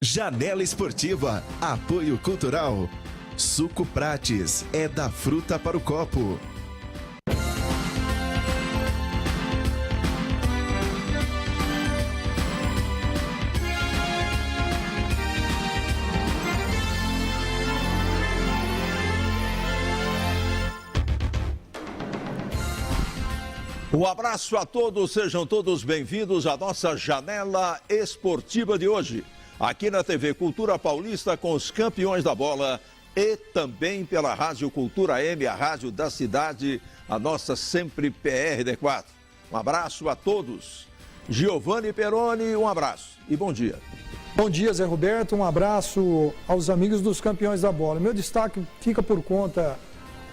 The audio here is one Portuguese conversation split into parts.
Janela Esportiva, apoio cultural. Suco Prates, é da fruta para o copo. Um abraço a todos, sejam todos bem-vindos à nossa Janela Esportiva de hoje. Aqui na TV Cultura Paulista com os campeões da bola e também pela Rádio Cultura M, a rádio da cidade, a nossa sempre PRD4. Um abraço a todos. Giovanni Peroni, um abraço e bom dia. Bom dia, Zé Roberto, um abraço aos amigos dos campeões da bola. Meu destaque fica por conta,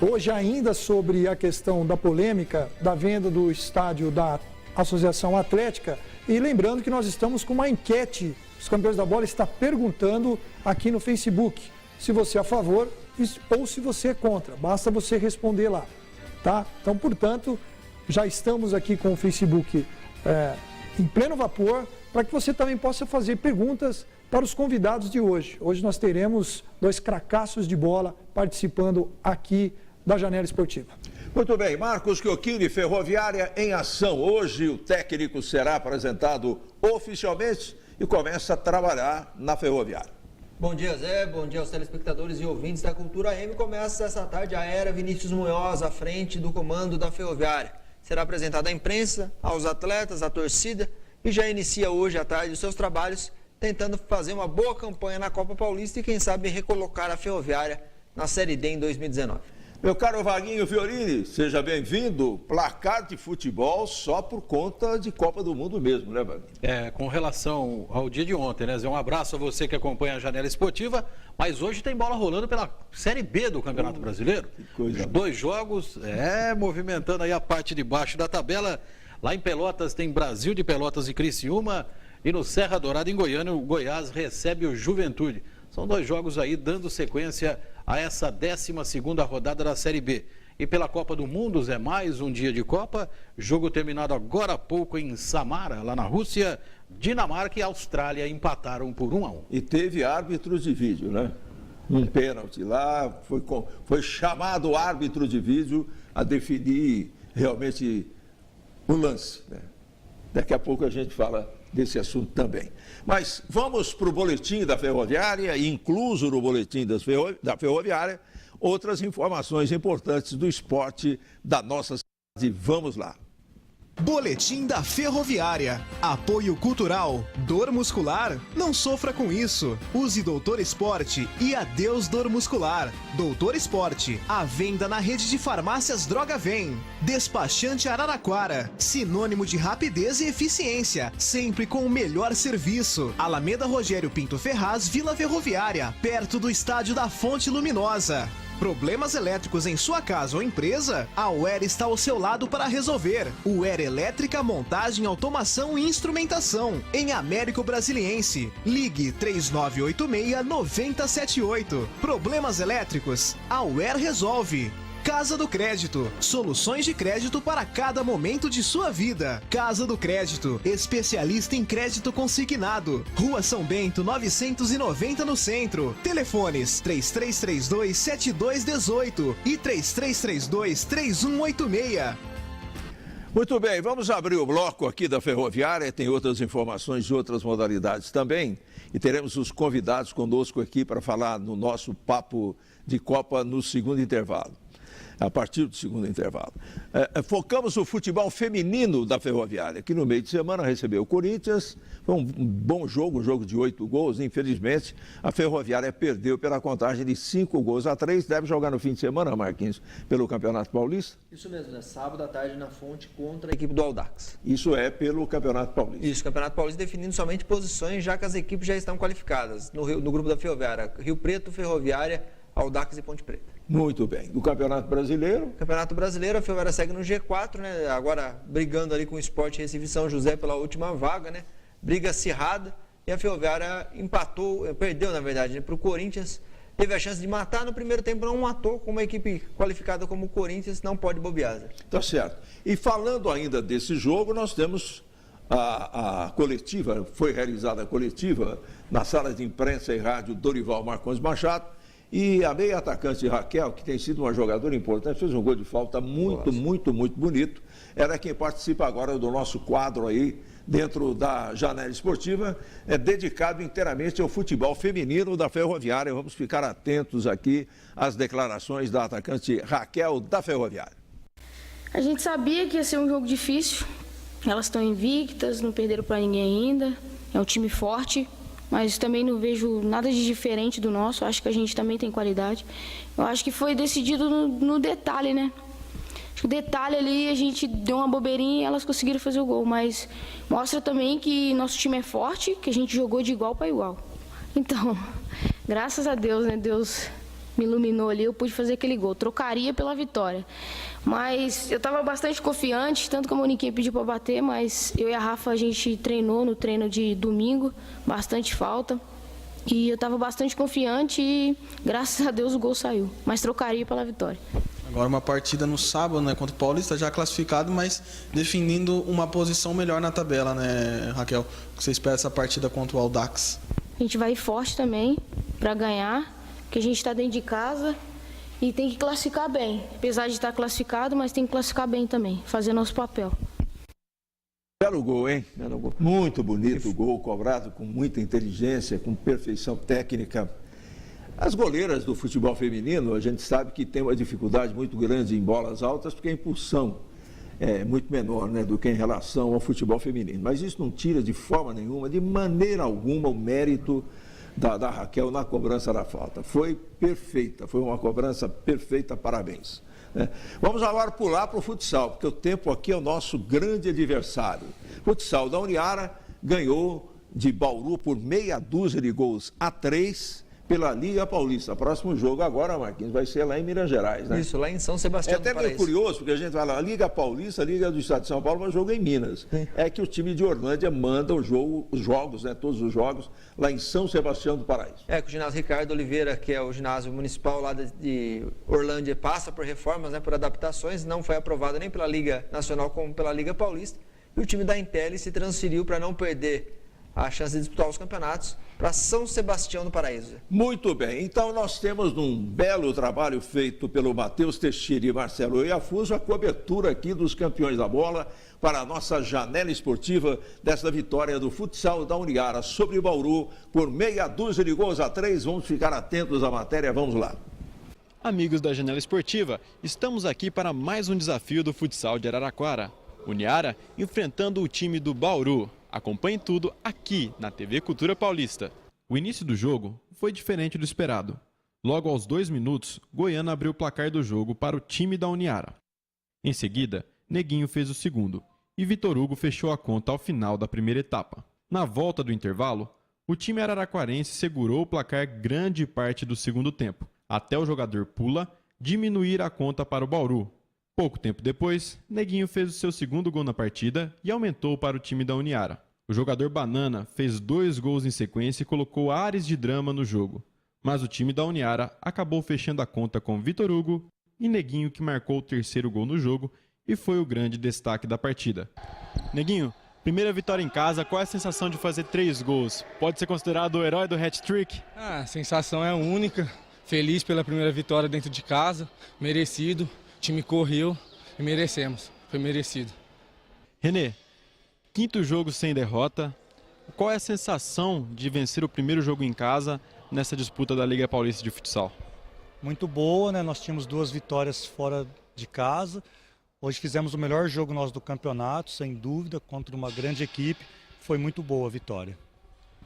hoje ainda, sobre a questão da polêmica da venda do estádio da Associação Atlética. E lembrando que nós estamos com uma enquete. Os campeões da bola está perguntando aqui no Facebook se você é a favor ou se você é contra. Basta você responder lá, tá? Então, portanto, já estamos aqui com o Facebook em pleno vapor para que você também possa fazer perguntas para os convidados de hoje. Hoje nós teremos dois cracaços de bola participando aqui da Janela Esportiva. Muito bem, Marcos Chiochini, Ferroviária em ação. Hoje o técnico será apresentado oficialmente e começa a trabalhar na Ferroviária. Bom dia, Zé. Bom dia aos telespectadores e ouvintes da Cultura M. Começa essa tarde a era Vinícius Munhoz à frente do comando da Ferroviária. Será apresentado à imprensa, aos atletas, à torcida e já inicia hoje à tarde os seus trabalhos tentando fazer uma boa campanha na Copa Paulista e quem sabe recolocar a Ferroviária na Série D em 2019. Meu caro Vaguinho Fiorini, seja bem-vindo. Placar de futebol só por conta de Copa do Mundo mesmo, né, Vaguinho? Com relação ao dia de ontem, né, Zé? Um abraço a você que acompanha a Janela Esportiva, mas hoje tem bola rolando pela Série B do Campeonato Brasileiro. Que coisa. Os dois jogos, movimentando aí a parte de baixo da tabela. Lá em Pelotas tem Brasil de Pelotas e Criciúma, e no Serra Dourada, em Goiânia, o Goiás recebe o Juventude. São dois jogos aí dando sequência a essa 12ª rodada da Série B. E pela Copa do Mundo, Zé, mais um dia de Copa, jogo terminado agora há pouco em Samara, lá na Rússia. Dinamarca e Austrália empataram por 1-1. E teve árbitros de vídeo, né? Um pênalti lá, foi chamado o árbitro de vídeo a definir realmente o lance, né? Daqui a pouco a gente fala desse assunto também. Mas vamos para o boletim da Ferroviária, incluso no boletim da Ferroviária, outras informações importantes do esporte da nossa cidade. Vamos lá. Boletim da Ferroviária. Apoio cultural. Dor muscular? Não sofra com isso. Use Doutor Esporte e adeus dor muscular. Doutor Esporte, à venda na rede de farmácias Droga Vem. Despachante Araraquara, sinônimo de rapidez e eficiência, sempre com o melhor serviço. Alameda Rogério Pinto Ferraz, Vila Ferroviária, perto do estádio da Fonte Luminosa. Problemas elétricos em sua casa ou empresa? A UER está ao seu lado para resolver. UER Elétrica, Montagem, Automação e Instrumentação. Em Américo Brasiliense. Ligue 3986-9078. Problemas elétricos? A UER resolve. Casa do Crédito. Soluções de crédito para cada momento de sua vida. Casa do Crédito. Especialista em crédito consignado. Rua São Bento, 990 no centro. Telefones 3332-7218 e 3332-3186. Muito bem, vamos abrir o bloco aqui da Ferroviária. Tem outras informações de outras modalidades também. E teremos os convidados conosco aqui para falar no nosso papo de Copa no segundo intervalo. A partir do segundo intervalo. Focamos no futebol feminino da Ferroviária, que no meio de semana recebeu o Corinthians. Foi um bom jogo, um jogo de 8 gols. Infelizmente, a Ferroviária perdeu pela contagem de 5-3. Deve jogar no fim de semana, Marquinhos, pelo Campeonato Paulista? Isso mesmo, né? Sábado à tarde na Fonte contra a equipe do Audax. Isso é pelo Campeonato Paulista? Isso, Campeonato Paulista definindo somente posições, já que as equipes já estão qualificadas no grupo da Ferroviária. Rio Preto, Ferroviária, Audax e Ponte Preta. Muito bem. Do Campeonato Brasileiro? Campeonato Brasileiro, a Ferroviária segue no G4, né? Agora brigando ali com o Sport Recife São José pela última vaga, né? Briga acirrada e a Ferroviária perdeu, na verdade, né, para o Corinthians. Teve a chance de matar no primeiro tempo, não matou, com uma equipe qualificada como o Corinthians, não pode bobear. Tá certo. E falando ainda desse jogo, nós temos a coletiva, foi realizada a coletiva na sala de imprensa e rádio Dorival Marcondes Machado, e a meia atacante Raquel, que tem sido uma jogadora importante, fez um gol de falta muito bonito, ela é quem participa agora do nosso quadro aí, dentro da Janela Esportiva, dedicado inteiramente ao futebol feminino da Ferroviária. Vamos ficar atentos aqui às declarações da atacante Raquel da Ferroviária. A gente sabia que ia ser um jogo difícil, elas estão invictas, não perderam para ninguém ainda, é um time forte, mas também não vejo nada de diferente do nosso, acho que a gente também tem qualidade. Eu acho que foi decidido no detalhe, né? O detalhe ali, a gente deu uma bobeirinha e elas conseguiram fazer o gol, mas mostra também que nosso time é forte, que a gente jogou de igual para igual. Então, graças a Deus, né? Deus me iluminou ali, eu pude fazer aquele gol. Trocaria pela vitória. Mas eu estava bastante confiante, tanto que a Moniquinha pediu para bater, mas eu e a Rafa, a gente treinou no treino de domingo, bastante falta. E eu estava bastante confiante e, graças a Deus, o gol saiu. Mas trocaria pela vitória. Agora uma partida no sábado, né, contra o Paulista, já classificado, mas definindo uma posição melhor na tabela, né, Raquel? O que você espera dessa partida contra o Audax? A gente vai forte também para ganhar, porque a gente está dentro de casa e tem que classificar bem. Apesar de estar classificado, mas tem que classificar bem também, fazer nosso papel. Belo gol, hein? Muito bonito o gol, cobrado com muita inteligência, com perfeição técnica. As goleiras do futebol feminino, a gente sabe que tem uma dificuldade muito grande em bolas altas, porque a impulsão é muito menor, né, do que em relação ao futebol feminino. Mas isso não tira de forma nenhuma, de maneira alguma, o mérito da Raquel na cobrança da falta. Foi perfeita, foi uma cobrança perfeita, parabéns. Né? Vamos agora pular para o futsal, porque o tempo aqui é o nosso grande adversário. Futsal da Uniara ganhou de Bauru por 6-2 pela Liga Paulista. O próximo jogo agora, Marquinhos, vai ser lá em Minas Gerais, né? Isso, lá em São Sebastião do Paraíso. É até meio curioso, porque a gente vai lá, Liga Paulista, Liga do Estado de São Paulo, mas jogo em Minas. Sim. É que o time de Orlândia manda os jogos, né, todos os jogos, lá em São Sebastião do Paraíso. É, que o ginásio Ricardo Oliveira, que é o ginásio municipal lá de Orlândia, passa por reformas, né, por adaptações, não foi aprovado nem pela Liga Nacional como pela Liga Paulista, e o time da Intel se transferiu para não perder a chance de disputar os campeonatos para São Sebastião do Paraíso. Muito bem, então nós temos um belo trabalho feito pelo Matheus Teixeira e Marcelo Iafuso, a cobertura aqui dos campeões da bola para a nossa janela esportiva dessa vitória do futsal da Uniara sobre o Bauru por 6-2 Vamos ficar atentos à matéria, vamos lá. Amigos da Janela Esportiva, estamos aqui para mais um desafio do futsal de Araraquara. Uniara enfrentando o time do Bauru. Acompanhe tudo aqui na TV Cultura Paulista. O início do jogo foi diferente do esperado. Logo aos 2 minutos, Goiânia abriu o placar do jogo para o time da Uniara. Em seguida, Neguinho fez o segundo e Vitor Hugo fechou a conta ao final da primeira etapa. Na volta do intervalo, o time araraquarense segurou o placar grande parte do segundo tempo, até o jogador Pula diminuir a conta para o Bauru. Pouco tempo depois, Neguinho fez o seu segundo gol na partida e aumentou para o time da Uniara. O jogador Banana fez 2 gols em sequência e colocou ares de drama no jogo. Mas o time da Uniara acabou fechando a conta com Vitor Hugo e Neguinho, que marcou o terceiro gol no jogo e foi o grande destaque da partida. Neguinho, primeira vitória em casa, qual é a sensação de fazer 3 gols? Pode ser considerado o herói do hat-trick? A sensação é única, feliz pela primeira vitória dentro de casa, merecido. O time correu e merecemos, foi merecido. Renê, 5º jogo sem derrota. Qual é a sensação de vencer o primeiro jogo em casa nessa disputa da Liga Paulista de Futsal? Muito boa, né? Nós tínhamos 2 vitórias fora de casa. Hoje fizemos o melhor jogo nosso do campeonato, sem dúvida, contra uma grande equipe. Foi muito boa a vitória.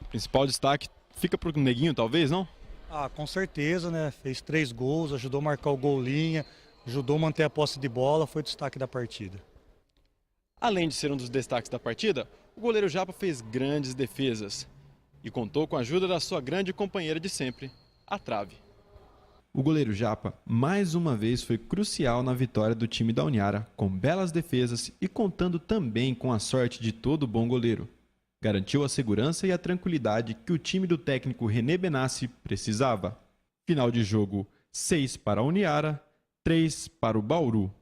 O principal destaque fica para o Neguinho, talvez, não? Com certeza, né? Fez 3 gols, ajudou a marcar o gol linha. Ajudou a manter a posse de bola, foi o destaque da partida. Além de ser um dos destaques da partida, o goleiro Japa fez grandes defesas e contou com a ajuda da sua grande companheira de sempre, a trave. O goleiro Japa, mais uma vez, foi crucial na vitória do time da Uniara, com belas defesas e contando também com a sorte de todo bom goleiro. Garantiu a segurança e a tranquilidade que o time do técnico René Benassi precisava. Final de jogo, 6 para a Uniara, 3 para o Bauru.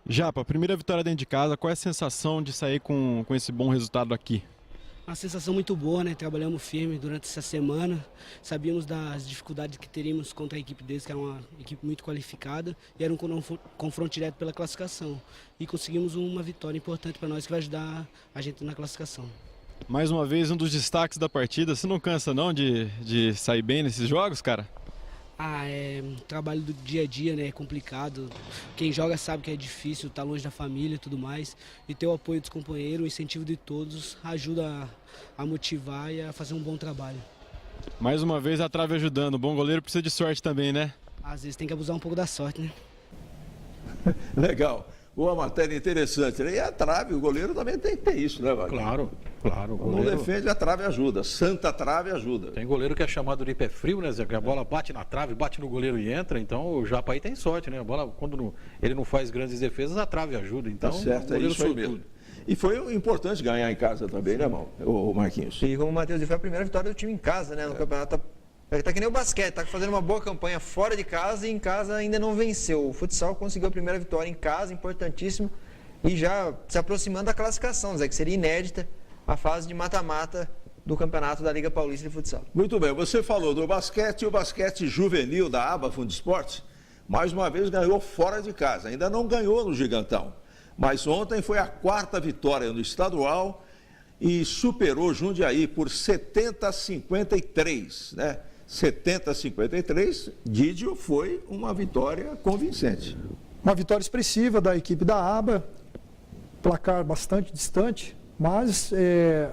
Japa, primeira vitória dentro de casa, qual é a sensação de sair com esse bom resultado aqui? Uma sensação muito boa, né? Trabalhamos firme durante essa semana, sabíamos das dificuldades que teríamos contra a equipe deles, que era uma equipe muito qualificada, e era um confronto direto pela classificação. E conseguimos uma vitória importante para nós que vai ajudar a gente na classificação. Mais uma vez, um dos destaques da partida, você não cansa não de sair bem nesses jogos, cara? É um trabalho do dia a dia, né? É complicado. Quem joga sabe que é difícil, tá longe da família e tudo mais. E ter o apoio dos companheiros, o incentivo de todos, ajuda a motivar e a fazer um bom trabalho. Mais uma vez a trave ajudando. O bom goleiro precisa de sorte também, né? Às vezes tem que abusar um pouco da sorte, né? Legal. Boa matéria interessante, né? E a trave, o goleiro também tem que ter isso, né, Wagner? Claro. Não defende, a trave ajuda. Santa trave ajuda. Tem goleiro que é chamado de pé frio, né, Zé? Que a bola bate na trave, bate no goleiro e entra. Então o Japa aí tem sorte, né? A bola, quando ele não faz grandes defesas, a trave ajuda. Então, tá certo, é isso aí mesmo. E foi importante ganhar em casa também, né, irmão? O Marquinhos. E como o Matheus disse, foi a primeira vitória do time em casa, né? No campeonato. Tá que nem o basquete, tá fazendo uma boa campanha fora de casa e em casa ainda não venceu. O futsal conseguiu a primeira vitória em casa, importantíssimo. E já se aproximando da classificação, Zé, que seria inédita a fase de mata-mata do Campeonato da Liga Paulista de Futsal. Muito bem, você falou do basquete, o basquete juvenil da ABA Fundesportes, mais uma vez ganhou fora de casa, ainda não ganhou no Gigantão, mas ontem foi a 4ª vitória no estadual e superou Jundiaí por 70-53, né? 70-53, Didio, foi uma vitória convincente. Uma vitória expressiva da equipe da ABA, placar bastante distante, mas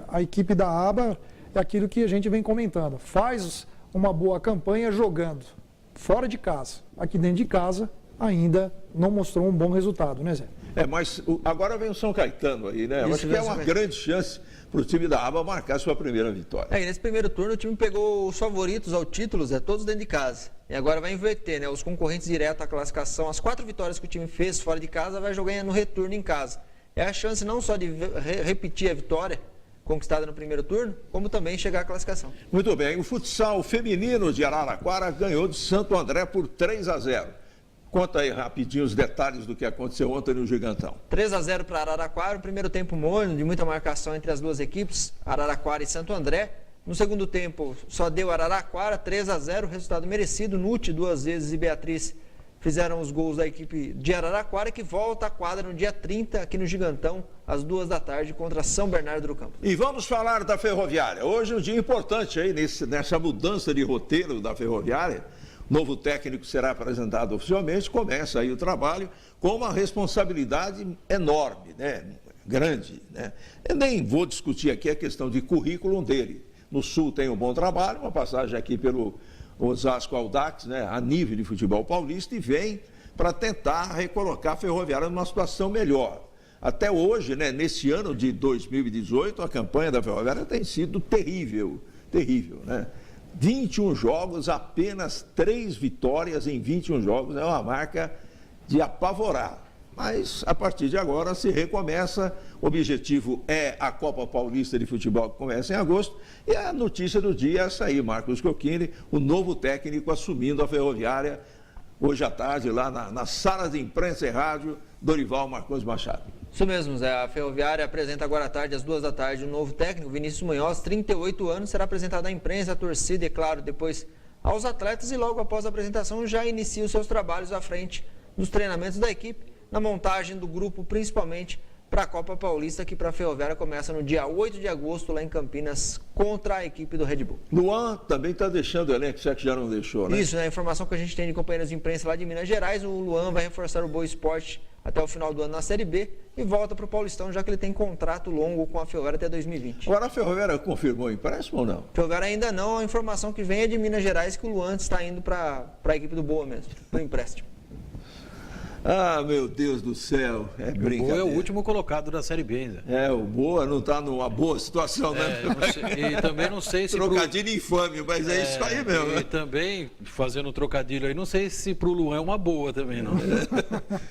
a equipe da ABA é aquilo que a gente vem comentando, faz uma boa campanha jogando fora de casa. Aqui dentro de casa ainda não mostrou um bom resultado, né, Zé? Mas agora vem o São Caetano aí, né? Eu acho que é uma grande chance para o time da ABA marcar sua primeira vitória. E nesse primeiro turno o time pegou os favoritos ao título, Zé, todos dentro de casa. E agora vai inverter, né? Os concorrentes direto à classificação, as 4 vitórias que o time fez fora de casa, vai jogar no retorno em casa. É a chance não só de repetir a vitória conquistada no primeiro turno, como também chegar à classificação. Muito bem, o futsal feminino de Araraquara ganhou de Santo André por 3-0. Conta aí rapidinho os detalhes do que aconteceu ontem no Gigantão. 3-0 para Araraquara, o primeiro tempo morno, de muita marcação entre as duas equipes, Araraquara e Santo André. No segundo tempo só deu Araraquara, 3-0, resultado merecido. Nute 2 vezes e Beatriz fizeram os gols da equipe de Araraquara, que volta à quadra no dia 30, aqui no Gigantão, às 2 da tarde, contra São Bernardo do Campo. E vamos falar da Ferroviária. Hoje é um dia importante aí, nessa mudança de roteiro da Ferroviária. Novo técnico será apresentado oficialmente, começa aí o trabalho com uma responsabilidade enorme, né? Grande, né? Eu nem vou discutir aqui a questão de currículo dele. No Sul tem um bom trabalho, uma passagem aqui pelo Osasco Audax, né? A nível de futebol paulista, e vem para tentar recolocar a Ferroviária numa situação melhor. Até hoje, né? Nesse ano de 2018, a campanha da Ferroviária tem sido terrível, né? 21 jogos, apenas 3 vitórias em 21 jogos, é uma marca de apavorar. Mas, a partir de agora, se recomeça. O objetivo é a Copa Paulista de Futebol, que começa em agosto. E a notícia do dia é essa aí, Marcos Cocchini, o novo técnico assumindo a Ferroviária, hoje à tarde, lá na sala de imprensa e rádio, Dorival Marcondes Machado. Isso mesmo, Zé. A Ferroviária apresenta agora à tarde, às 2 da tarde, um novo técnico, Vinícius Munhoz, 38 anos, será apresentado à imprensa, à torcida e, claro, depois aos atletas, e logo após a apresentação já inicia os seus trabalhos à frente dos treinamentos da equipe, na montagem do grupo, principalmente para a Copa Paulista, que para a Ferroviária começa no dia 8 de agosto, lá em Campinas, contra a equipe do Red Bull. Luan também está deixando o elenco, já que já não deixou, né? Isso, né? A informação que a gente tem de companheiros de imprensa lá de Minas Gerais, o Luan vai reforçar o Boa Esporte até o final do ano na Série B e volta para o Paulistão, já que ele tem contrato longo com a Ferroviária até 2020. Agora a Ferroviária confirmou o empréstimo ou não? Ferroviária ainda não, a informação que vem é de Minas Gerais, que o Luan está indo para a equipe do Boa mesmo, para o empréstimo. Ah, meu Deus do céu, é brincadeira. O Boa é o último colocado da Série B ainda. O Boa não está numa boa situação, né? E também não sei se... Trocadilho infame, mas é isso aí mesmo, né? E também, fazendo um trocadilho aí, não sei se pro Luan é uma boa também, não.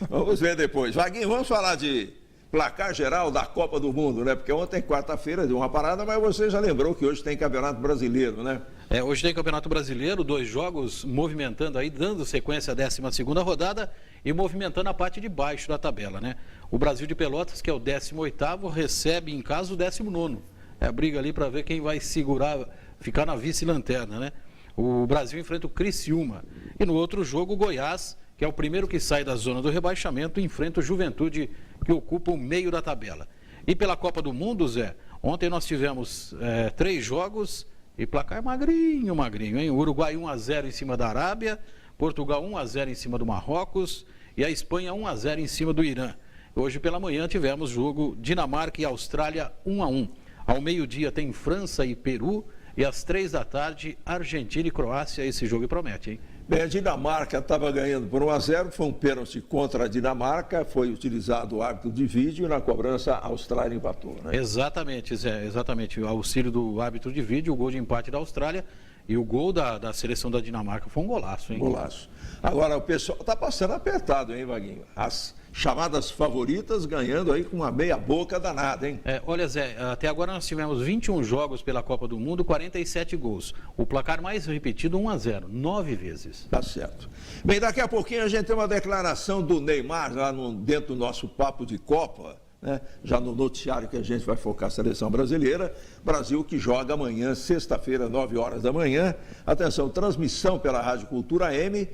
Vamos ver depois. Vaguinho, vamos falar de placar geral da Copa do Mundo, né? Porque ontem, quarta-feira, deu uma parada, mas você já lembrou que hoje tem Campeonato Brasileiro, né? Hoje tem Campeonato Brasileiro, 2 jogos movimentando aí, dando sequência à 12ª rodada. e movimentando a parte de baixo da tabela, né? O Brasil de Pelotas, que é o 18º, recebe em casa o 19º. É a briga ali para ver quem vai segurar, ficar na vice-lanterna, né? O Brasil enfrenta o Criciúma. E no outro jogo, o Goiás, que é o primeiro que sai da zona do rebaixamento, enfrenta o Juventude, que ocupa o meio da tabela. E pela Copa do Mundo, Zé, ontem nós tivemos 3 jogos e placar magrinho, hein? O Uruguai 1-0 em cima da Arábia, Portugal 1-0 em cima do Marrocos e a Espanha 1-0 em cima do Irã. Hoje pela manhã tivemos jogo Dinamarca e Austrália 1-1. Ao meio-dia tem França e Peru e às 3 da tarde Argentina e Croácia. Esse jogo promete, hein? Bem, a Dinamarca estava ganhando por 1-0, foi um pênalti contra a Dinamarca, foi utilizado o árbitro de vídeo e na cobrança a Austrália empatou, né? Exatamente, Zé, exatamente. O auxílio do árbitro de vídeo, o gol de empate da Austrália e o gol da seleção da Dinamarca foi um golaço, hein? Golaço. Agora o pessoal está passando apertado, hein, Vaguinho? As chamadas favoritas ganhando aí com uma meia boca danada, hein? Olha, Zé, até agora nós tivemos 21 jogos pela Copa do Mundo, 47 gols. O placar mais repetido, 1-0, 9 vezes. Tá certo. Bem, daqui a pouquinho a gente tem uma declaração do Neymar lá dentro do nosso papo de Copa, né? Já no noticiário que a gente vai focar a seleção brasileira. Brasil que joga amanhã, sexta-feira, 9 horas da manhã. Atenção, transmissão pela Rádio Cultura M,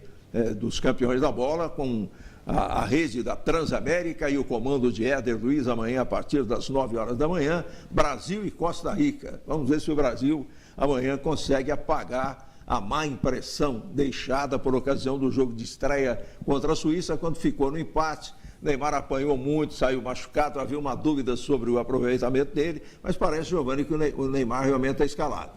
dos campeões da bola, com a rede da Transamérica e o comando de Éder Luiz amanhã a partir das 9 horas da manhã, Brasil e Costa Rica. Vamos ver se o Brasil amanhã consegue apagar a má impressão deixada por ocasião do jogo de estreia contra a Suíça, quando ficou no empate. Neymar apanhou muito, saiu machucado, havia uma dúvida sobre o aproveitamento dele, mas parece, Giovanni, que o Neymar realmente está escalado.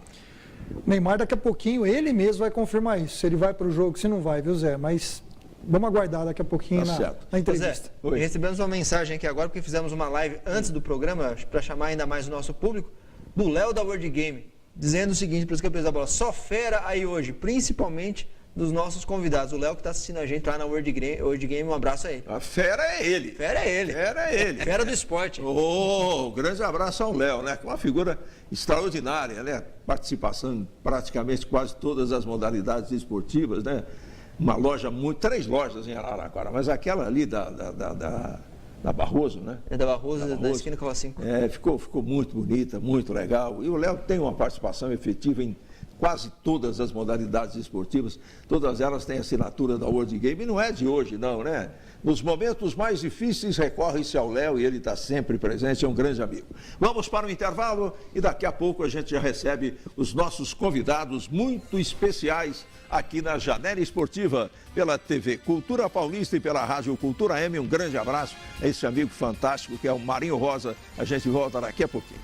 Neymar, daqui a pouquinho, ele mesmo vai confirmar isso, se ele vai para o jogo, se não vai, viu, Zé? Mas vamos aguardar daqui a pouquinho na entrevista. Zé, recebemos uma mensagem aqui agora, porque fizemos uma live antes do programa, para chamar ainda mais o nosso público, do Léo da World Game, dizendo o seguinte para os campeões da bola: só fera aí hoje, principalmente dos nossos convidados. O Léo que está assistindo a gente lá na World Game, um abraço a ele. A fera é ele. Fera é ele. Fera é ele. Fera do esporte. Grande abraço ao Léo, né? Uma figura extraordinária, né? Participação em praticamente quase todas as modalidades esportivas, né? Uma loja 3 lojas em Araraquara, mas aquela ali da Barroso, né? Da Barroso, da esquina com a 5. Ficou muito bonita, muito legal. E o Léo tem uma participação efetiva em quase todas as modalidades esportivas, todas elas têm assinatura da World Game, e não é de hoje não, né? Nos momentos mais difíceis recorre-se ao Léo e ele está sempre presente, é um grande amigo. Vamos para o intervalo e daqui a pouco a gente já recebe os nossos convidados muito especiais aqui na Janela Esportiva, pela TV Cultura Paulista e pela Rádio Cultura M. Um grande abraço a esse amigo fantástico que é o Marinho Rosa. A gente volta daqui a pouquinho.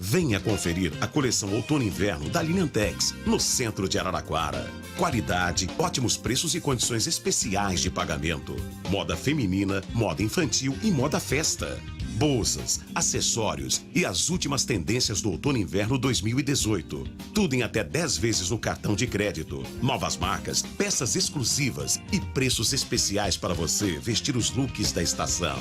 Venha conferir a coleção Outono e Inverno da Linentex, no centro de Araraquara. Qualidade, ótimos preços e condições especiais de pagamento. Moda feminina, moda infantil e moda festa. Bolsas, acessórios e as últimas tendências do Outono e Inverno 2018. Tudo em até 10 vezes no cartão de crédito. Novas marcas, peças exclusivas e preços especiais para você vestir os looks da estação.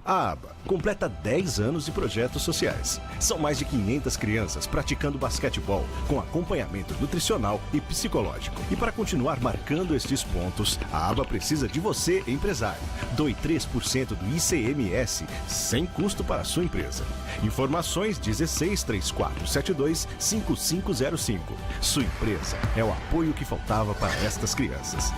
A ABA completa 10 anos de projetos sociais. São mais de 500 crianças praticando basquetebol com acompanhamento nutricional e psicológico. E para continuar marcando estes pontos, a ABA precisa de você, empresário. Doe 3% do ICMS sem custo para a sua empresa. Informações 1634725505. Sua empresa é o apoio que faltava para estas crianças.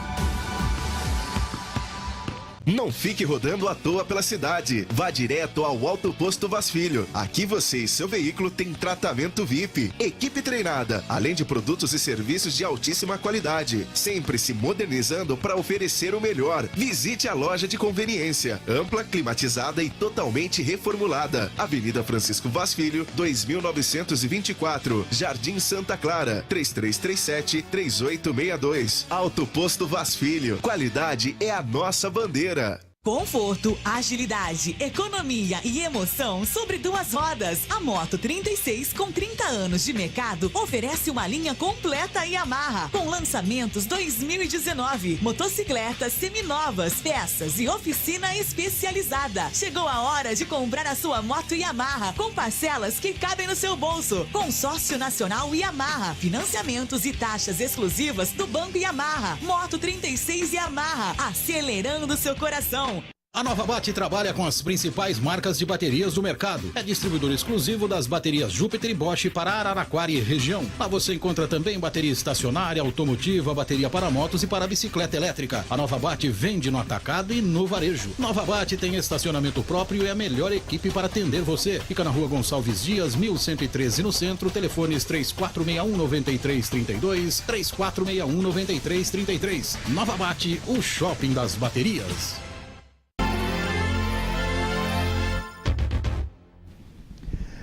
Não fique rodando à toa pela cidade. Vá direto ao Alto Posto Vaz Filho. Aqui você e seu veículo têm tratamento VIP, equipe treinada, além de produtos e serviços de altíssima qualidade. Sempre se modernizando para oferecer o melhor. Visite a loja de conveniência, ampla, climatizada e totalmente reformulada. Avenida Francisco Vaz Filho, 2924, Jardim Santa Clara, 3337-3862. Alto Posto Vaz Filho. Qualidade é a nossa bandeira. Conforto, agilidade, economia e emoção sobre duas rodas. A Moto 36, com 30 anos de mercado, oferece uma linha completa Yamaha, com lançamentos 2019, motocicletas seminovas, peças e oficina especializada. Chegou a hora de comprar a sua moto Yamaha, com parcelas que cabem no seu bolso. Consórcio Nacional Yamaha, financiamentos e taxas exclusivas do Banco Yamaha. Moto 36 Yamaha, acelerando seu coração. A Nova Bate trabalha com as principais marcas de baterias do mercado. É distribuidor exclusivo das baterias Júpiter e Bosch para Araraquara e região. Lá você encontra também bateria estacionária, automotiva, bateria para motos e para bicicleta elétrica. A Nova Bate vende no atacado e no varejo. Nova Bate tem estacionamento próprio e a melhor equipe para atender você. Fica na rua Gonçalves Dias, 1113 no centro. Telefones 3461-9332, 3461-9333. Nova Bate, o shopping das baterias.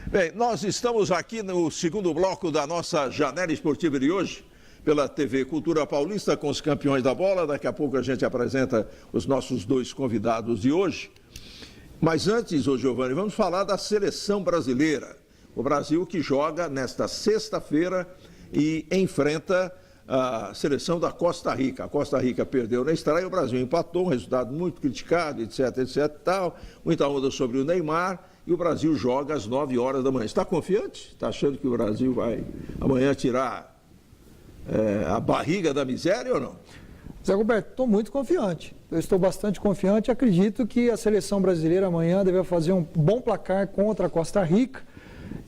Bem, nós estamos aqui no segundo bloco da nossa janela esportiva de hoje, pela TV Cultura Paulista, com os campeões da bola. Daqui a pouco a gente apresenta os nossos dois convidados de hoje. Mas antes, ô Giovanni, vamos falar da seleção brasileira. O Brasil que joga nesta sexta-feira e enfrenta a seleção da Costa Rica. A Costa Rica perdeu na estreia, o Brasil empatou, um resultado muito criticado, etc, tal. Muita onda sobre o Neymar. E o Brasil joga às 9 horas da manhã. Está confiante? Está achando que o Brasil vai amanhã tirar a barriga da miséria ou não? Zé Roberto, estou muito confiante. Eu estou bastante confiante. Acredito que a seleção brasileira amanhã deve fazer um bom placar contra a Costa Rica.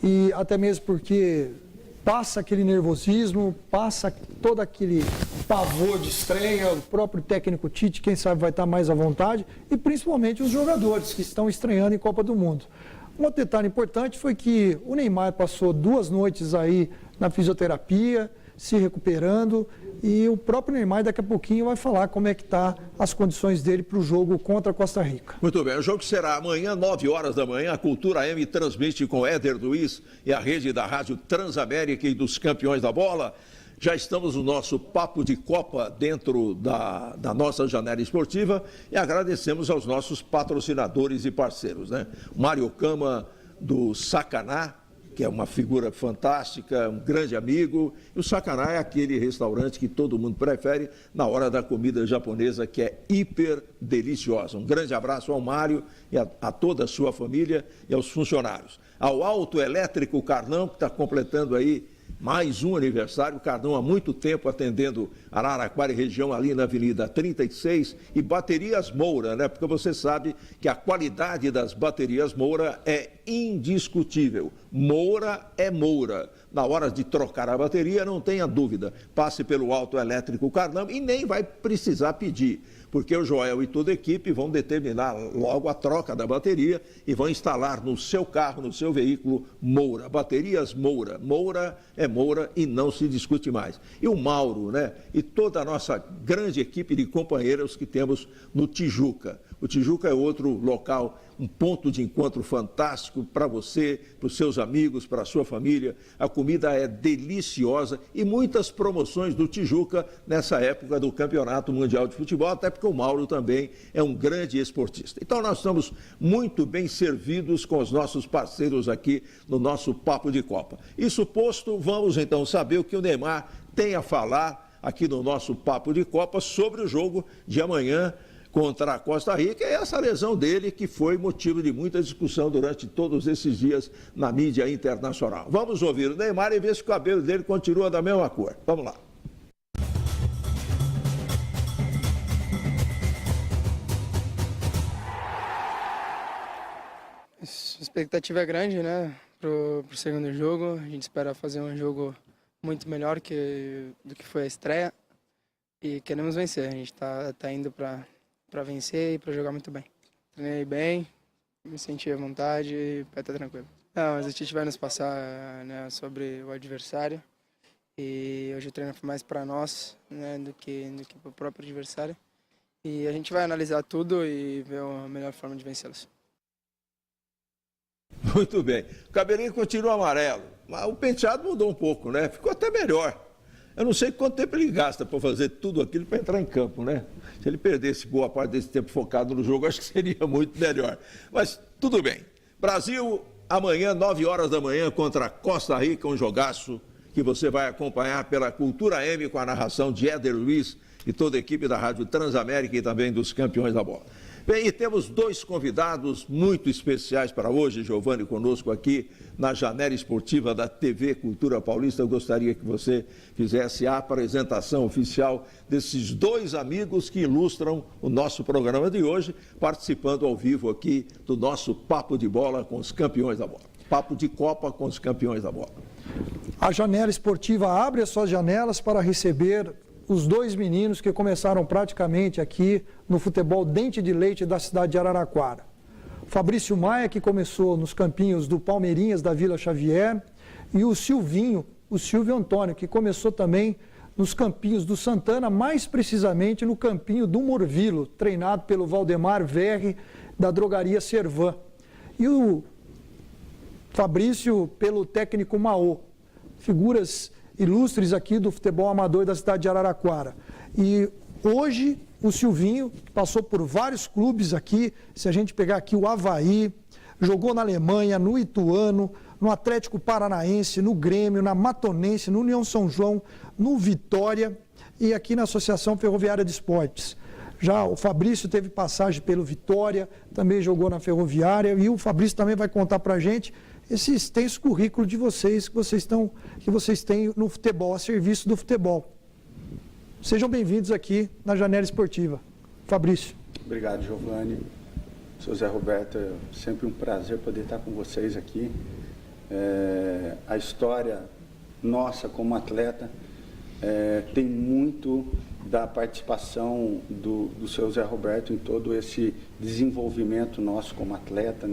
E até mesmo porque passa aquele nervosismo, passa todo aquele pavor de estreia, o próprio técnico Tite, quem sabe vai estar mais à vontade, e principalmente os jogadores que estão estreando em Copa do Mundo. Um outro detalhe importante foi que o Neymar passou 2 noites aí na fisioterapia, se recuperando, e o próprio Neymar daqui a pouquinho vai falar como é que tá as condições dele para o jogo contra a Costa Rica. Muito bem, o jogo será amanhã, 9 horas da manhã. A Cultura M transmite com Éder Luiz e a rede da Rádio Transamérica e dos Campeões da Bola. Já estamos no nosso Papo de Copa dentro da nossa janela esportiva e agradecemos aos nossos patrocinadores e parceiros, né? Mário Cama, do Sacaná, que é uma figura fantástica, um grande amigo. E o Sacaná é aquele restaurante que todo mundo prefere na hora da comida japonesa, que é hiper deliciosa. Um grande abraço ao Mário e a toda a sua família e aos funcionários. Ao Autoelétrico Carnão, que está completando aí mais um aniversário. O Carnão há muito tempo atendendo Araraquara e região ali na Avenida 36, e Baterias Moura, né? Porque você sabe que a qualidade das baterias Moura é indiscutível. Moura é Moura. Na hora de trocar a bateria, não tenha dúvida. Passe pelo Autoelétrico Carnão e nem vai precisar pedir, porque o Joel e toda a equipe vão determinar logo a troca da bateria e vão instalar no seu carro, no seu veículo, Moura. Baterias Moura. Moura é Moura e não se discute mais. E o Mauro, né? E toda a nossa grande equipe de companheiros que temos no Tijuca. O Tijuca é outro local, um ponto de encontro fantástico para você, para os seus amigos, para a sua família. A comida é deliciosa e muitas promoções do Tijuca nessa época do Campeonato Mundial de Futebol, até porque o Mauro também é um grande esportista. Então nós estamos muito bem servidos com os nossos parceiros aqui no nosso Papo de Copa. Isso posto, vamos então saber o que o Neymar tem a falar aqui no nosso Papo de Copa sobre o jogo de amanhã contra a Costa Rica. É essa lesão dele que foi motivo de muita discussão durante todos esses dias na mídia internacional. Vamos ouvir o Neymar e ver se o cabelo dele continua da mesma cor. Vamos lá. A expectativa é grande, né, pro segundo jogo. A gente espera fazer um jogo muito melhor do que foi a estreia e queremos vencer. A gente tá indo para vencer e para jogar muito bem. Treinei bem, me senti à vontade e vai estar tranquilo. Não, mas a gente vai nos passar, né, sobre o adversário, e hoje o treino foi mais para nós, né, do que para o próprio adversário, e a gente vai analisar tudo e ver a melhor forma de vencê-los. Muito bem. O cabelinho continua amarelo, mas o penteado mudou um pouco, né? Ficou até melhor. Eu não sei quanto tempo ele gasta para fazer tudo aquilo para entrar em campo, né? Se ele perdesse boa parte desse tempo focado no jogo, acho que seria muito melhor. Mas tudo bem. Brasil, amanhã, 9 horas da manhã, contra a Costa Rica, um jogaço que você vai acompanhar pela Cultura M com a narração de Éder Luiz e toda a equipe da Rádio Transamérica e também dos Campeões da Bola. Bem, e temos 2 convidados muito especiais para hoje, Giovanni, conosco aqui na janela esportiva da TV Cultura Paulista. Eu gostaria que você fizesse a apresentação oficial desses 2 amigos que ilustram o nosso programa de hoje, participando ao vivo aqui do nosso Papo de Bola com os Campeões da Bola. Papo de Copa com os Campeões da Bola. A janela esportiva abre as suas janelas para receber os 2 meninos que começaram praticamente aqui no futebol dente de leite da cidade de Araraquara. Fabrício Maia, que começou nos campinhos do Palmeirinhas da Vila Xavier, e o Silvio Antônio, que começou também nos campinhos do Santana, mais precisamente no campinho do Morvilo, treinado pelo Valdemar Verri, da drogaria Servan. E o Fabrício pelo técnico Maô, figuras ilustres aqui do futebol amador da cidade de Araraquara. E hoje o Silvinho passou por vários clubes aqui, se a gente pegar aqui o Avaí, jogou na Alemanha, no Ituano, no Atlético Paranaense, no Grêmio, na Matonense, no União São João, no Vitória e aqui na Associação Ferroviária de Esportes. Já o Fabrício teve passagem pelo Vitória, também jogou na Ferroviária, e o Fabrício também vai contar para a gente esse extenso currículo de vocês que vocês têm no futebol, a serviço do futebol. Sejam bem-vindos aqui na Janela Esportiva. Fabrício. Obrigado, Giovanni. Sou Zé Roberto, é sempre um prazer poder estar com vocês aqui. A história nossa como atleta tem muito da participação do seu Zé Roberto em todo esse desenvolvimento nosso como atleta,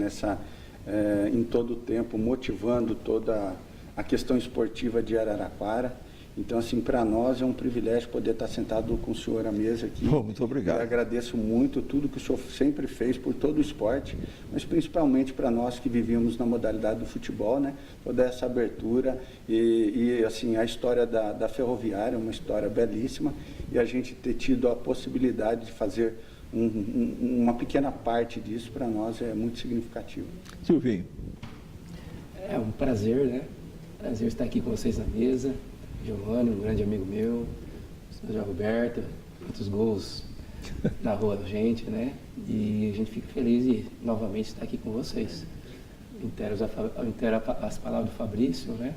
em todo o tempo, motivando toda a questão esportiva de Araraquara. Então, assim, para nós é um privilégio poder estar sentado com o senhor à mesa aqui. Muito obrigado. Eu agradeço muito tudo que o senhor sempre fez por todo o esporte, mas principalmente para nós que vivíamos na modalidade do futebol, né? Toda essa abertura e assim, a história da Ferroviária é uma história belíssima, e a gente ter tido a possibilidade de fazer uma pequena parte disso, para nós é muito significativo. Silvinho. É um prazer, né? Prazer estar aqui com vocês na mesa. Giovanni, um grande amigo meu, o Zé Roberto, muitos gols na rua da gente, né? E a gente fica feliz de novamente estar aqui com vocês. Intero as palavras do Fabrício, né?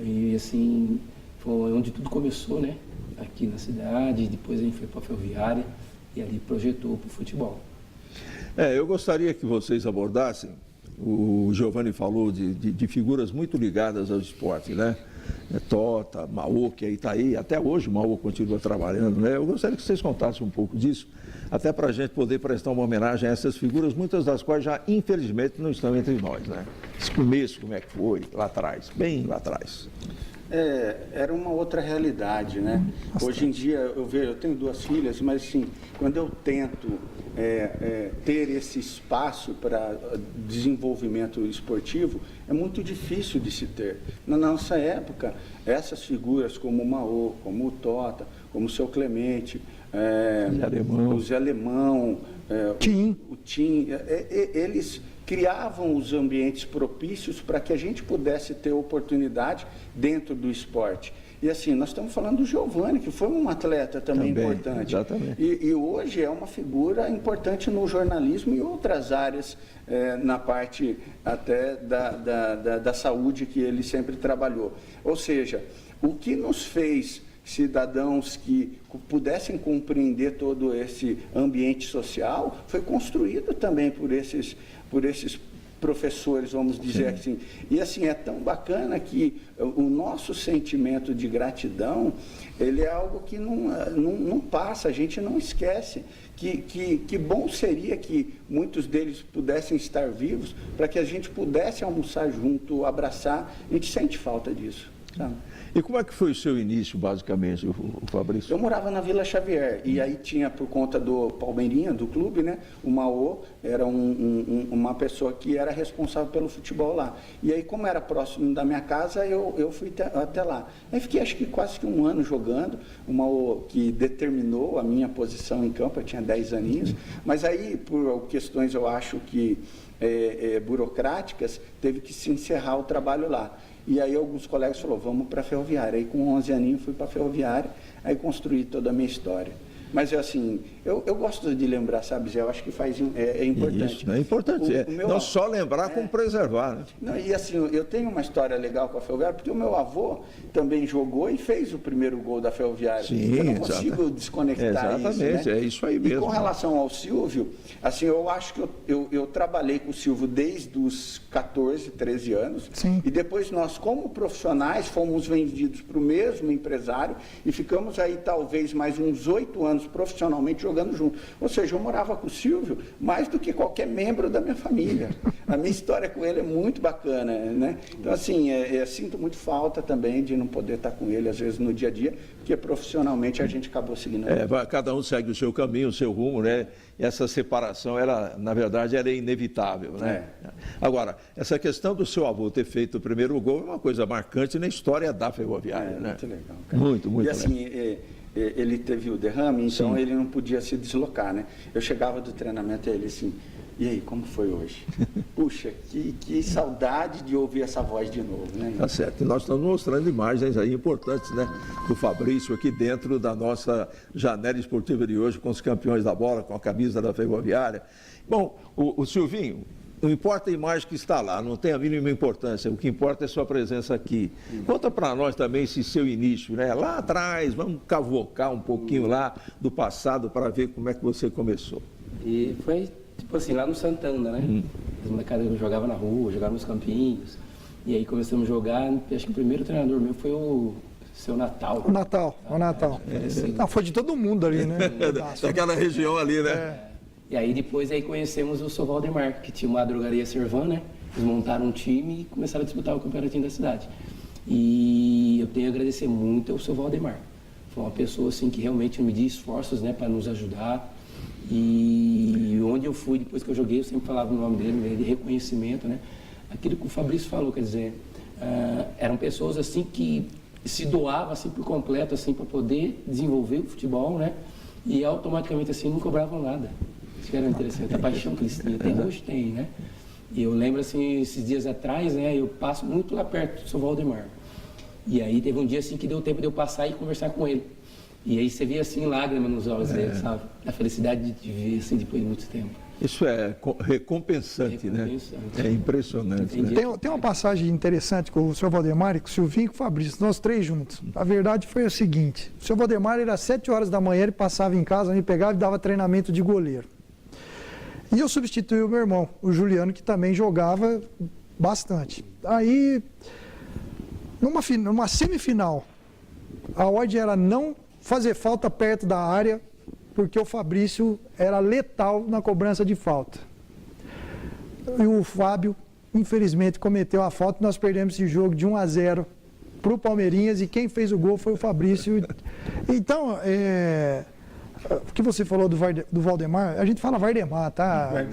E assim, foi onde tudo começou, né? Aqui na cidade, depois a gente foi para a Ferroviária e ali projetou para o futebol. Eu gostaria que vocês abordassem, o Giovanni falou de figuras muito ligadas ao esporte, né? Tota, Maô, que está aí, até hoje o Maô continua trabalhando, né? Eu gostaria que vocês contassem um pouco disso, até para a gente poder prestar uma homenagem a essas figuras, muitas das quais já, infelizmente, não estão entre nós, né? Esse começo, como é que foi, lá atrás, bem lá atrás. Era uma outra realidade, né? Hoje em dia, eu tenho 2 filhas, mas assim, quando eu tento ter esse espaço para desenvolvimento esportivo, é muito difícil de se ter. Na nossa época, essas figuras como o Maô, como o Tota, como o seu Clemente, o Zé Alemão, o Tim, eles criavam os ambientes propícios para que a gente pudesse ter oportunidade dentro do esporte. E assim, nós estamos falando do Giovanni, que foi um atleta também importante. Exatamente. E hoje é uma figura importante no jornalismo e outras áreas, na parte até da saúde que ele sempre trabalhou. Ou seja, o que nos fez cidadãos que pudessem compreender todo esse ambiente social foi construído também por esses professores, vamos dizer assim. E assim, é tão bacana que o nosso sentimento de gratidão, ele é algo que não passa, a gente não esquece. Que bom seria que muitos deles pudessem estar vivos para que a gente pudesse almoçar junto, abraçar. A gente sente falta disso. E como é que foi o seu início, basicamente, o Fabrício? Eu morava na Vila Xavier, e aí tinha, por conta do Palmeirinha, do clube, né? O Maô era uma pessoa que era responsável pelo futebol lá. E aí, como era próximo da minha casa, eu fui até lá. Aí fiquei, acho que quase que um ano jogando, o Maô que determinou a minha posição em campo, eu tinha 10 aninhos, mas aí, por questões, eu acho que burocráticas, teve que se encerrar o trabalho lá. E aí alguns colegas falaram, vamos para a Ferroviária. Aí com 11 aninhos fui para a Ferroviária, aí construí toda a minha história. Mas assim, eu gosto de lembrar, sabe, Zé? Eu acho que é importante. Isso, é importante. Não só lembrar, como preservar, né? Não, e assim, eu tenho uma história legal com a Ferroviária, porque o meu avô também jogou e fez o primeiro gol da Ferroviária. Sim, eu não consigo desconectar isso, né? É isso aí mesmo. E com relação ao Silvio, assim, eu acho que eu trabalhei com o Silvio desde os 14, 13 anos. Sim. E depois nós, como profissionais, fomos vendidos para o mesmo empresário e ficamos aí talvez mais uns 8 anos profissionalmente jogando junto. Ou seja, eu morava com o Silvio mais do que qualquer membro da minha família. A minha história com ele é muito bacana, né? Então, assim, sinto muito falta também de não poder estar com ele, às vezes, no dia a dia, porque profissionalmente a gente acabou seguindo. Cada um segue o seu caminho, o seu rumo, né? E essa separação, na verdade, era inevitável, né? Agora, essa questão do seu avô ter feito o primeiro gol é uma coisa marcante na história da Ferroviária, né? Muito legal, cara. Muito E assim, ele teve o derrame, então ele não podia se deslocar, né? Eu chegava do treinamento e ele assim, e aí, como foi hoje? Puxa, que saudade de ouvir essa voz de novo, né? Tá certo. E nós estamos mostrando imagens aí importantes, né? Do Fabrício aqui dentro da nossa janela esportiva de hoje, com os campeões da bola, com a camisa da Ferroviária. Bom, o Silvinho, não importa a imagem que está lá, não tem a mínima importância, o que importa é sua presença aqui. Conta para nós também esse seu início, né? Lá atrás, vamos cavocar um pouquinho lá do passado para ver como é que você começou. E foi, tipo assim, lá no Santana, né? As molecadas jogavam na rua, jogavam nos campinhos. E aí começamos a jogar, acho que o primeiro treinador meu foi o seu Natal. O Natal. Foi de todo mundo ali, né? Daquela região ali, né? E aí depois conhecemos o seu Valdemar, que tinha uma drogaria Servan, né? Eles montaram um time e começaram a disputar o campeonatinho da cidade. E eu tenho a agradecer muito ao seu Valdemar. Foi uma pessoa assim que realmente media esforços, né, para nos ajudar. E onde eu fui, depois que eu joguei, eu sempre falava o nome dele, de reconhecimento, né? Aquilo que o Fabrício falou, quer dizer, eram pessoas assim que se doavam assim por completo assim para poder desenvolver o futebol, né? E automaticamente assim não cobravam nada. Isso era interessante, a paixão que eles tinham, até hoje tem, né? E eu lembro assim, esses dias atrás, né, eu passo muito lá perto do seu Valdemar. E aí teve um dia assim que deu tempo de eu passar e conversar com ele. E aí você via assim lágrimas nos olhos dele, sabe? A felicidade de te ver assim depois de muito tempo. Isso é recompensante, né? É impressionante. Né? Tem uma passagem interessante com o senhor Valdemar e com o Silvinho e com o Fabrício, nós três juntos. A verdade foi o seguinte, o senhor Valdemar era às 7 horas da manhã, ele passava em casa, me pegava e dava treinamento de goleiro. E eu substituí o meu irmão, o Juliano, que também jogava bastante. Aí, numa semifinal, a ordem era não fazer falta perto da área, porque o Fabrício era letal na cobrança de falta. E o Fábio, infelizmente, cometeu a falta e nós perdemos esse jogo de 1-0 para o Palmeirinhas e quem fez o gol foi o Fabrício. Então, o que você falou do Valdemar, a gente fala Vardemar, tá?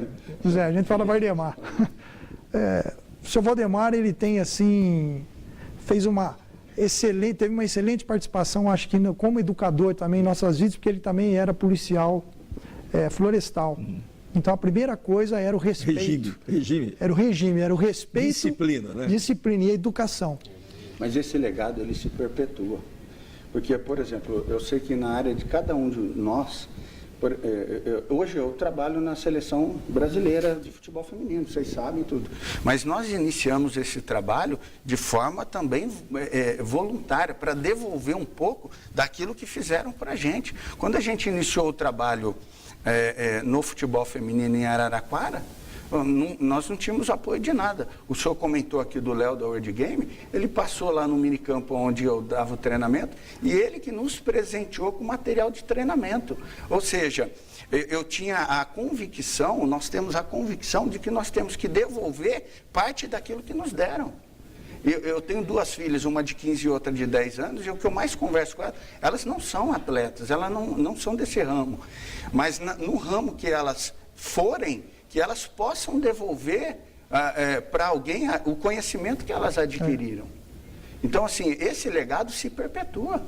José, a gente fala Vardemar. O seu Valdemar, ele tem assim, teve uma excelente participação, acho que como educador também em nossas vidas, porque ele também era policial florestal. Então a primeira coisa era o respeito. Regime. Era o regime, era o respeito. Disciplina, né? Disciplina e a educação. Mas esse legado, ele se perpetua. Porque, por exemplo, eu sei que na área de cada um de nós, hoje eu trabalho na seleção brasileira de futebol feminino, vocês sabem tudo. Mas nós iniciamos esse trabalho de forma também voluntária, para devolver um pouco daquilo que fizeram para a gente. Quando a gente iniciou o trabalho no futebol feminino em Araraquara, nós não tínhamos apoio de nada. O senhor comentou aqui do Léo da World Game, ele passou lá no minicampo onde eu dava o treinamento e ele que nos presenteou com material de treinamento. Ou seja, eu tinha a convicção, nós temos a convicção de que nós temos que devolver parte daquilo que nos deram. Eu tenho duas filhas, uma de 15 e outra de 10 anos, e o que eu mais converso com elas não são atletas, elas não são desse ramo. Mas no ramo que elas forem, que elas possam devolver para alguém o conhecimento que elas adquiriram. Então, assim, esse legado se perpetua.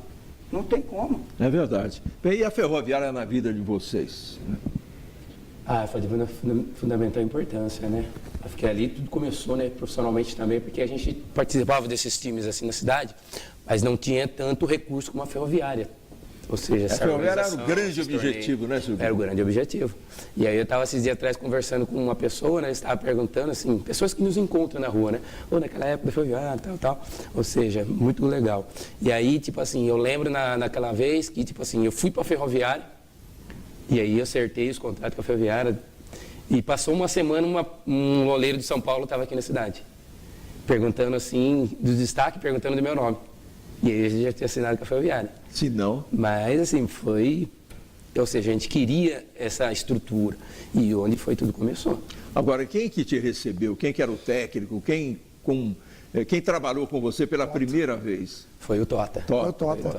Não tem como. É verdade. Bem, e a Ferroviária na vida de vocês? Foi de fundamental importância, né? Porque ali tudo começou, né, profissionalmente também, porque a gente participava desses times assim na cidade, mas não tinha tanto recurso como a Ferroviária. Ou seja, a Ferroviária era o grande objetivo, né, Silvio? Era o grande objetivo. E aí eu estava esses dias atrás conversando com uma pessoa, né, estava perguntando, assim, pessoas que nos encontram na rua, né? Ou naquela época da Ferroviária, tal. Ou seja, muito legal. E aí, tipo assim, eu lembro naquela vez que, tipo assim, eu fui para a Ferroviária, e aí eu acertei os contratos com a Ferroviária, e passou uma semana, um oleiro de São Paulo estava aqui na cidade, perguntando assim, dos destaques, perguntando do meu nome. E aí a gente já tinha assinado com a Ferroviária. Se não. Mas assim, foi... Ou seja, a gente queria essa estrutura. E onde foi tudo começou. Agora, quem que te recebeu? Quem que era o técnico? Quem trabalhou com você pela primeira vez? Foi o Tota.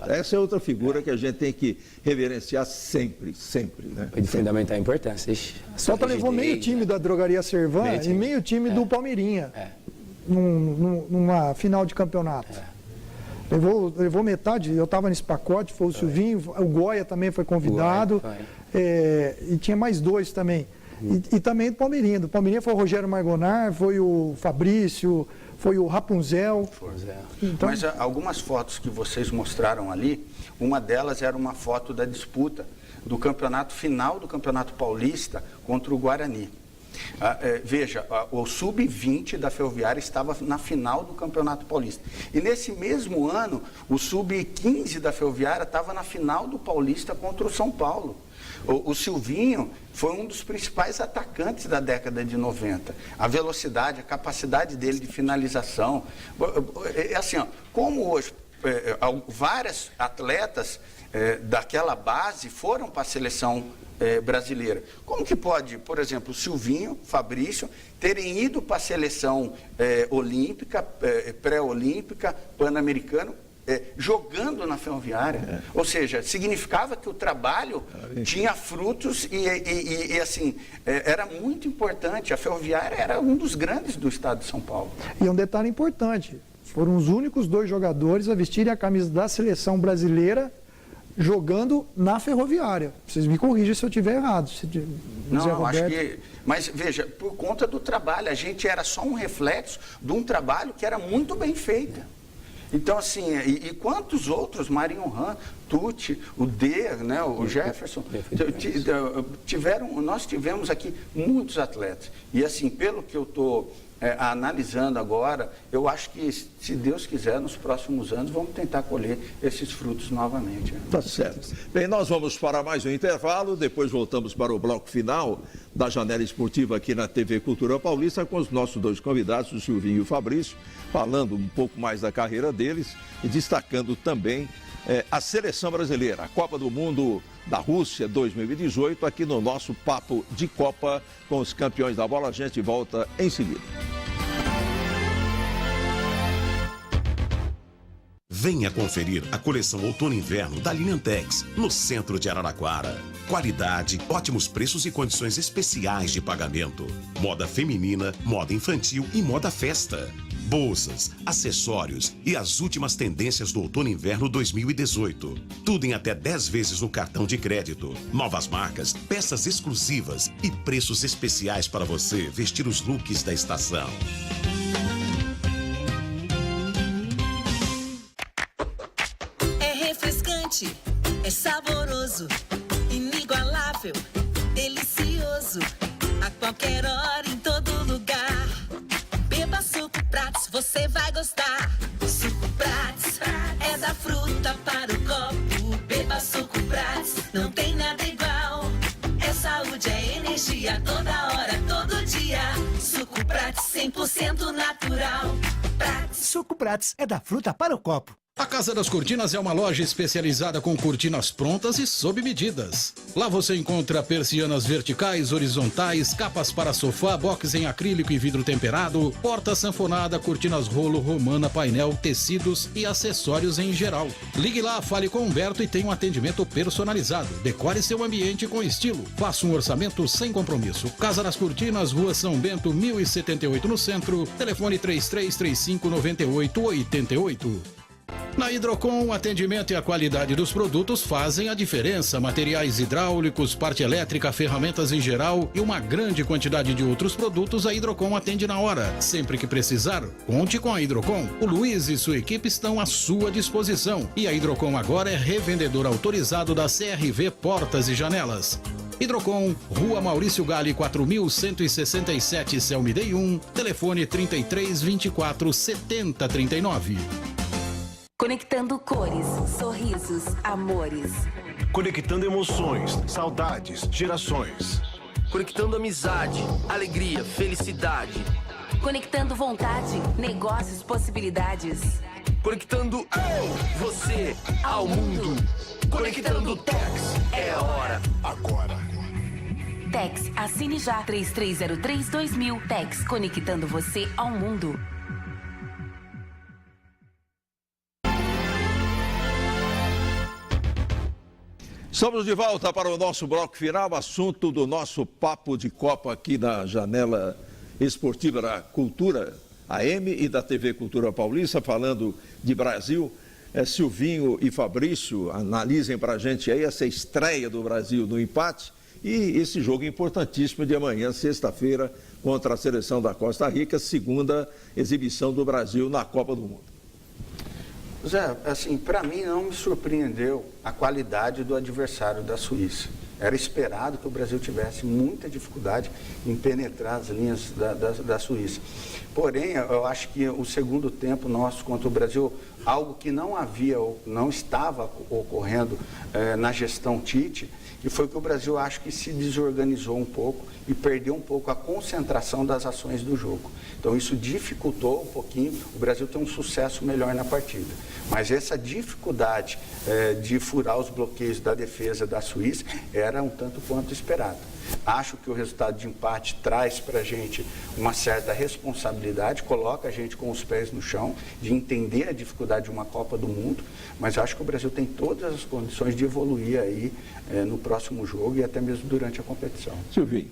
Essa é outra figura que a gente tem que reverenciar sempre, né? Foi de fundamental importância. Tota levou meio time da Drogaria Servan e meio time do Palmeirinha. Numa final de campeonato. Levou metade, eu estava nesse pacote, foi o Silvinho, o Goya também foi convidado, e tinha mais dois também. E também do Palmeirinha. Do Palmeirinha foi o Rogério Margonar, foi o Fabrício, foi o Rapunzel. Então... Mas algumas fotos que vocês mostraram ali, uma delas era uma foto da disputa do campeonato final do Campeonato Paulista contra o Guarani. Veja, o Sub-20 da Ferroviária estava na final do Campeonato Paulista. E nesse mesmo ano, o Sub-15 da Ferroviária estava na final do Paulista contra o São Paulo. O Silvinho foi um dos principais atacantes da década de 90. A velocidade, a capacidade dele de finalização. Assim, como hoje várias atletas daquela base foram para a seleção brasileira. Como que pode, por exemplo, o Silvinho, Fabrício, terem ido para a seleção olímpica, pré-olímpica, pan-americano, jogando na Ferroviária? Ou seja, significava que o trabalho tinha frutos e assim, era muito importante. A Ferroviária era um dos grandes do estado de São Paulo. E um detalhe importante, foram os únicos dois jogadores a vestirem a camisa da seleção brasileira jogando na Ferroviária. Vocês me corrigem se eu estiver errado. Não, acho que... Mas, veja, por conta do trabalho, a gente era só um reflexo de um trabalho que era muito bem feito. Então, assim, e quantos outros, Marinho Ram, Tucci, o D, né, o Jefferson, nós tivemos aqui muitos atletas. E, assim, pelo que eu estou analisando agora, eu acho que, se Deus quiser, nos próximos anos, vamos tentar colher esses frutos novamente. Né? Tá certo. Bem, nós vamos para mais um intervalo, depois voltamos para o bloco final da Janela Esportiva aqui na TV Cultura Paulista, com os nossos dois convidados, o Silvinho e o Fabrício, falando um pouco mais da carreira deles e destacando também a seleção brasileira, a Copa do Mundo da Rússia 2018, aqui no nosso Papo de Copa com os campeões da bola. A gente volta em seguida. Venha conferir a coleção Outono e Inverno da Linentex, no centro de Araraquara. Qualidade, ótimos preços e condições especiais de pagamento. Moda feminina, moda infantil e moda festa. Bolsas, acessórios e as últimas tendências do Outono e Inverno 2018. Tudo em até 10 vezes no cartão de crédito. Novas marcas, peças exclusivas e preços especiais para você vestir os looks da estação. É refrescante, é saboroso, inigualável, delicioso, a qualquer hora, em todo lugar. Beba Suco Prats, você vai gostar. Suco Prats é da fruta para o copo. Beba Suco Prats, não tem nada igual. É saúde, é energia, toda hora, todo dia. Suco Prats 100% natural. Prats. Suco Prats é da fruta para o copo. A Casa das Cortinas é uma loja especializada com cortinas prontas e sob medidas. Lá você encontra persianas verticais, horizontais, capas para sofá, box em acrílico e vidro temperado, porta sanfonada, cortinas rolo, romana, painel, tecidos e acessórios em geral. Ligue lá, fale com Humberto e tenha um atendimento personalizado. Decore seu ambiente com estilo. Faça um orçamento sem compromisso. Casa das Cortinas, Rua São Bento, 1078 no centro. Telefone 3335-9888. Na Hidrocon, o atendimento e a qualidade dos produtos fazem a diferença. Materiais hidráulicos, parte elétrica, ferramentas em geral e uma grande quantidade de outros produtos, a Hidrocon atende na hora. Sempre que precisar, conte com a Hidrocon. O Luiz e sua equipe estão à sua disposição. E a Hidrocon agora é revendedor autorizado da CRV Portas e Janelas. Hidrocon, Rua Maurício Gale, 4167, Celmidei 1, telefone 3324-7039. Conectando cores, sorrisos, amores. Conectando emoções, saudades, gerações. Conectando amizade, alegria, felicidade. Conectando vontade, negócios, possibilidades. Conectando eu, você, ao mundo. Conectando Tex, é a hora. Agora. Tex, assine já 3303-2000. Tex, conectando você ao mundo. Estamos de volta para o nosso bloco final, assunto do nosso Papo de Copa aqui na janela esportiva da Cultura AM e da TV Cultura Paulista, falando de Brasil. Silvinho e Fabrício, analisem para a gente aí essa estreia do Brasil no empate e esse jogo importantíssimo de amanhã, sexta-feira, contra a seleção da Costa Rica, segunda exibição do Brasil na Copa do Mundo. Zé, assim, para mim não me surpreendeu a qualidade do adversário da Suíça. Era esperado que o Brasil tivesse muita dificuldade em penetrar as linhas da Suíça. Porém, eu acho que o segundo tempo nosso contra o Brasil, algo que não havia ou não estava ocorrendo na gestão Tite, e foi que o Brasil acho que se desorganizou um pouco e perdeu um pouco a concentração das ações do jogo. Então isso dificultou um pouquinho o Brasil ter um sucesso melhor na partida. Mas essa dificuldade de furar os bloqueios da defesa da Suíça era um tanto quanto esperada. Acho que o resultado de empate traz para a gente uma certa responsabilidade, coloca a gente com os pés no chão, de entender a dificuldade de uma Copa do Mundo, mas acho que o Brasil tem todas as condições de evoluir aí no próximo jogo e até mesmo durante a competição. Silvinho.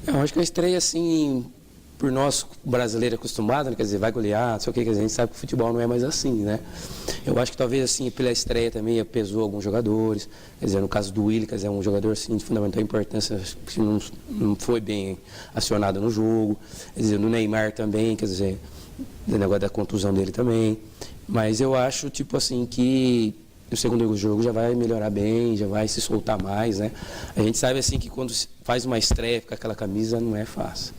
Eu acho que a estreia, assim, por nós brasileiros acostumados, né, quer dizer, vai golear, não sei o que, a gente sabe que o futebol não é mais assim, né? Eu acho que talvez, assim, pela estreia também pesou alguns jogadores, quer dizer, no caso do Willi, quer dizer, é um jogador, assim, de fundamental importância, que não foi bem acionado no jogo, quer dizer, no Neymar também, quer dizer, o negócio da contusão dele também, mas eu acho, tipo assim, que no segundo jogo já vai melhorar bem, já vai se soltar mais, né? A gente sabe, assim, que quando faz uma estreia com aquela camisa não é fácil.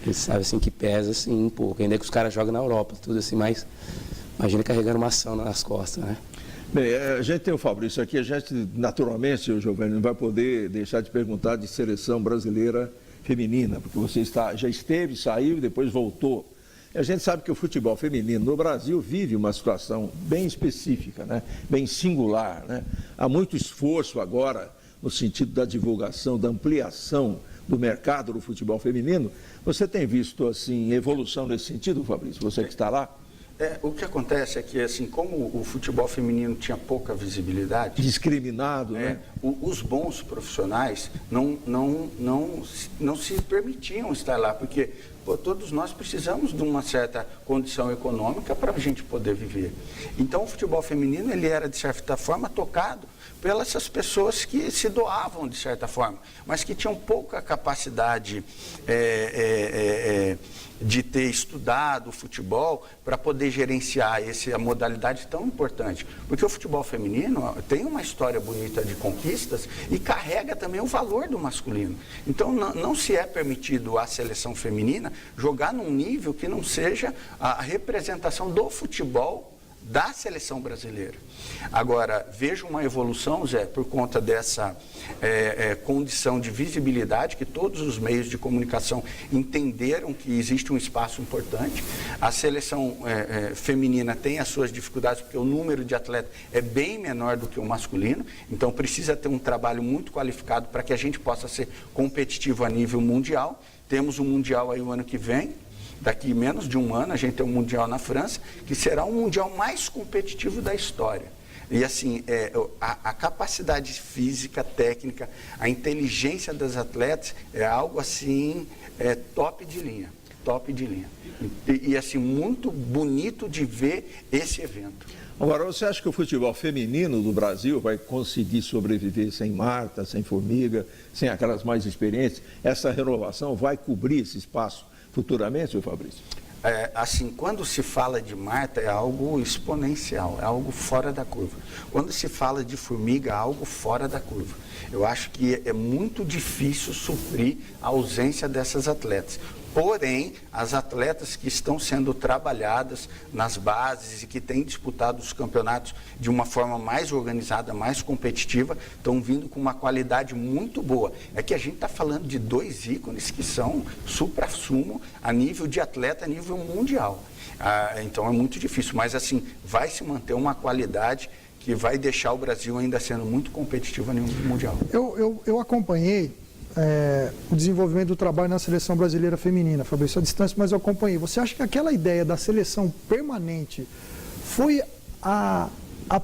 A gente sabe, assim, que pesa, assim, um pouco. Ainda que os caras jogam na Europa, tudo assim, mas imagina carregando uma ação nas costas, né? Bem, a gente tem o Fabrício aqui, a gente, naturalmente, o Giovanni, não vai poder deixar de perguntar de seleção brasileira feminina, porque você já esteve, saiu e depois voltou. A gente sabe que o futebol feminino no Brasil vive uma situação bem específica, né? Bem singular, né? Há muito esforço agora no sentido da divulgação, da ampliação do mercado do futebol feminino. Você tem visto, assim, evolução nesse sentido, Fabrício, você que está lá? O que acontece é que, assim, como o futebol feminino tinha pouca visibilidade... Discriminado, né? Os bons profissionais não se permitiam estar lá, porque todos nós precisamos de uma certa condição econômica para a gente poder viver. Então, o futebol feminino, ele era, de certa forma, tocado pelas pessoas que se doavam, de certa forma, mas que tinham pouca capacidade de ter estudado o futebol para poder gerenciar a modalidade tão importante. Porque o futebol feminino tem uma história bonita de conquistas e carrega também o valor do masculino. Então, não se é permitido à seleção feminina jogar num nível que não seja a representação do futebol da seleção brasileira. Agora, vejo uma evolução, Zé, por conta dessa condição de visibilidade, que todos os meios de comunicação entenderam que existe um espaço importante. A seleção feminina tem as suas dificuldades, porque o número de atletas é bem menor do que o masculino, então precisa ter um trabalho muito qualificado para que a gente possa ser competitivo a nível mundial. Temos um mundial aí o ano que vem. Daqui menos de um ano a gente tem um Mundial na França, que será o Mundial mais competitivo da história. E assim, a capacidade física, técnica, a inteligência das atletas é algo assim, top de linha. Top de linha. E assim, muito bonito de ver esse evento. Agora, você acha que o futebol feminino do Brasil vai conseguir sobreviver sem Marta, sem Formiga, sem aquelas mais experientes? Essa renovação vai cobrir esse espaço futuramente, senhor Fabrício? Assim, quando se fala de Marta, é algo exponencial, é algo fora da curva. Quando se fala de Formiga, é algo fora da curva. Eu acho que é muito difícil suprir a ausência dessas atletas. Porém, as atletas que estão sendo trabalhadas nas bases e que têm disputado os campeonatos de uma forma mais organizada, mais competitiva, estão vindo com uma qualidade muito boa. É que a gente está falando de 2 ícones que são supra-sumo a nível de atleta, a nível mundial. Então é muito difícil, mas assim, vai se manter uma qualidade que vai deixar o Brasil ainda sendo muito competitivo a nível mundial. Eu acompanhei o desenvolvimento do trabalho na seleção brasileira feminina, Fabrício, à distância, mas eu acompanhei. Você acha que aquela ideia da seleção permanente foi a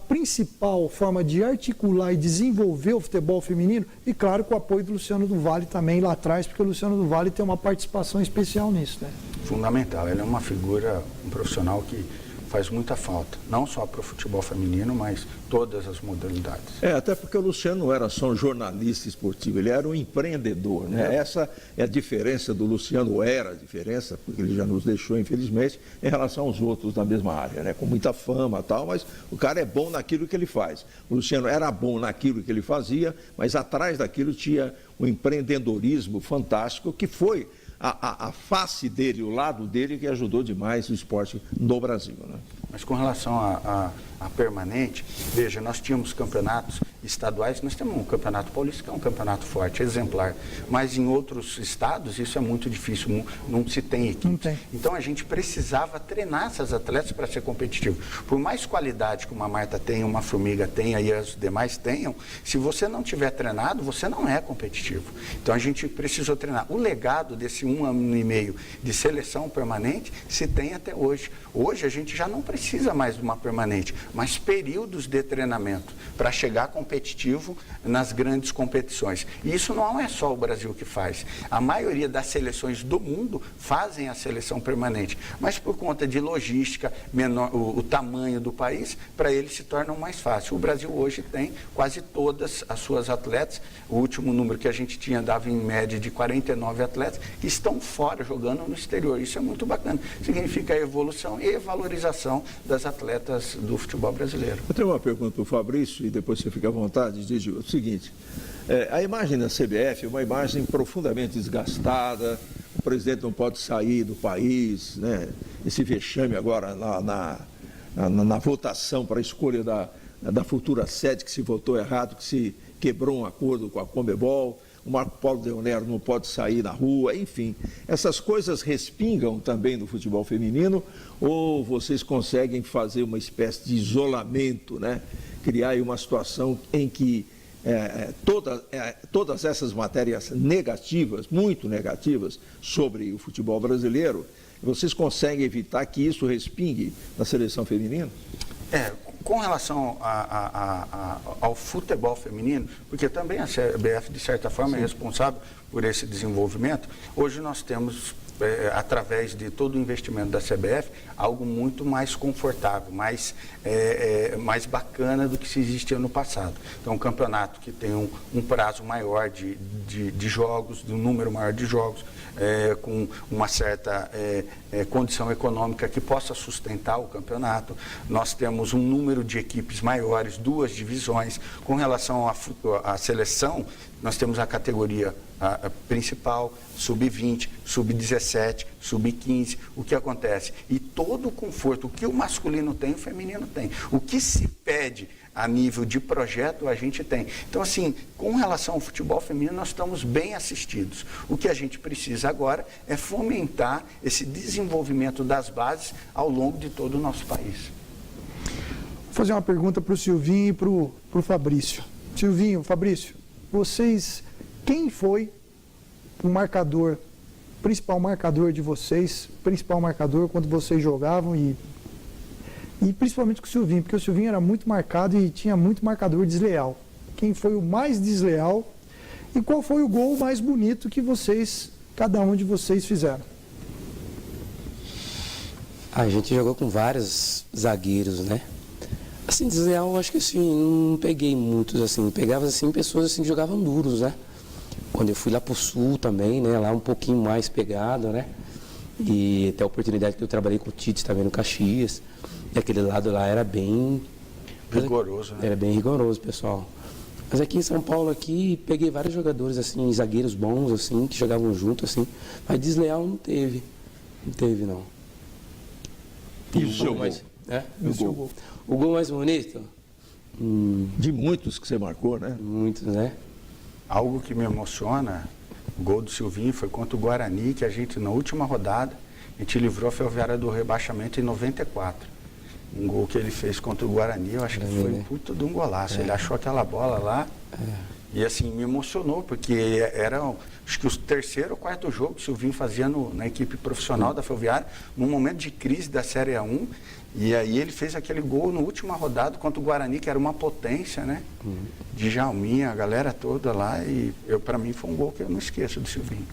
principal forma de articular e desenvolver o futebol feminino? E claro, com o apoio do Luciano do Vale também lá atrás, porque o Luciano do Vale tem uma participação especial nisso, né? Fundamental, ele é uma figura, um profissional que faz muita falta, não só para o futebol feminino, mas todas as modalidades. Até porque o Luciano não era só um jornalista esportivo, ele era um empreendedor, né? Essa é a diferença do Luciano, era a diferença, porque ele já nos deixou, infelizmente, em relação aos outros da mesma área, né? Com muita fama e tal, mas o cara é bom naquilo que ele faz. O Luciano era bom naquilo que ele fazia, mas atrás daquilo tinha um empreendedorismo fantástico, que foi a face dele, o lado dele, que ajudou demais o esporte no Brasil, né? Mas com relação a permanente, veja, nós tínhamos campeonatos estaduais, nós temos um campeonato paulista que é um campeonato forte, exemplar, mas em outros estados isso é muito difícil, não se tem equipe. Então a gente precisava treinar essas atletas para ser competitivo. Por mais qualidade que uma Marta tenha, uma Formiga tenha e as demais tenham, se você não tiver treinado, você não é competitivo. Então a gente precisou treinar. O legado desse 1 ano e meio de seleção permanente se tem até hoje. Hoje a gente já não precisa mais de uma permanente, mas períodos de treinamento para chegar competitivo nas grandes competições. E isso não é só o Brasil que faz. A maioria das seleções do mundo fazem a seleção permanente, mas por conta de logística, menor, o tamanho do país, para eles se torna mais fácil. O Brasil hoje tem quase todas as suas atletas, o último número que a gente tinha dava em média de 49 atletas, que estão fora, jogando no exterior. Isso é muito bacana. Significa a evolução e valorização das atletas do futebol brasileiro. Eu tenho uma pergunta para o Fabrício e depois você fica à vontade. Diz o seguinte, a imagem da CBF é uma imagem profundamente desgastada, o presidente não pode sair do país, né? Esse vexame agora na votação para a escolha da futura sede, que se votou errado, que se quebrou um acordo com a Conmebol. O Marco Paulo Deonero não pode sair na rua, enfim. Essas coisas respingam também no futebol feminino, ou vocês conseguem fazer uma espécie de isolamento, né? Criar aí uma situação em que todas essas matérias negativas, muito negativas, sobre o futebol brasileiro, vocês conseguem evitar que isso respingue na seleção feminina? Com relação ao futebol feminino, porque também a CBF, de certa forma, é responsável por esse desenvolvimento, hoje nós temos, através de todo o investimento da CBF, algo muito mais confortável, mais bacana do que se existia no passado. Então, um campeonato que tem um prazo maior de jogos, de um número maior de jogos, com uma certa condição econômica que possa sustentar o campeonato. Nós temos um número número de equipes maiores, 2 divisões. Com relação à seleção, nós temos a categoria principal, sub-20, sub-17, sub-15. O que acontece? E todo o conforto, o que o masculino tem, o feminino tem. O que se pede a nível de projeto, a gente tem. Então, assim, com relação ao futebol feminino, nós estamos bem assistidos. O que a gente precisa agora é fomentar esse desenvolvimento das bases ao longo de todo o nosso país. Vou fazer uma pergunta para o Silvinho e para o Fabrício. Silvinho, Fabrício, vocês, quem foi o marcador, principal marcador de vocês, principal marcador quando vocês jogavam e principalmente com o Silvinho, porque o Silvinho era muito marcado e tinha muito marcador desleal. Quem foi o mais desleal e qual foi o gol mais bonito que vocês, cada um de vocês fizeram? A gente jogou com vários zagueiros, né? Assim, desleal, acho que assim, não peguei muitos, assim, pegava assim pessoas assim que jogavam duros, né? Quando eu fui lá pro Sul também, né? Lá um pouquinho mais pegado, né? E até a oportunidade que eu trabalhei com o Tite também no Caxias. E aquele lado lá era bem rigoroso, né? Era bem rigoroso, pessoal. Mas aqui em São Paulo, aqui, peguei vários jogadores, assim, zagueiros bons, assim, que jogavam junto, assim. Mas desleal não teve. Não teve, não. E o seu gol? O gol mais bonito? De muitos que você marcou, né? Muitos, né? Algo que me emociona, o gol do Silvinho foi contra o Guarani, que a gente, na última rodada, a gente livrou a Ferroviária do rebaixamento em 94. Um gol que ele fez contra o Guarani, eu acho que foi um puta de um golaço. Ele achou aquela bola lá e assim, me emocionou, porque era, acho que o 3º ou 4º jogo que o Silvinho fazia na equipe profissional da Ferroviária, num momento de crise da Série A1, e aí ele fez aquele gol na última rodada contra o Guarani, que era uma potência, né? De Jalminha, a galera toda lá, e para mim foi um gol que eu não esqueço do Silvinho.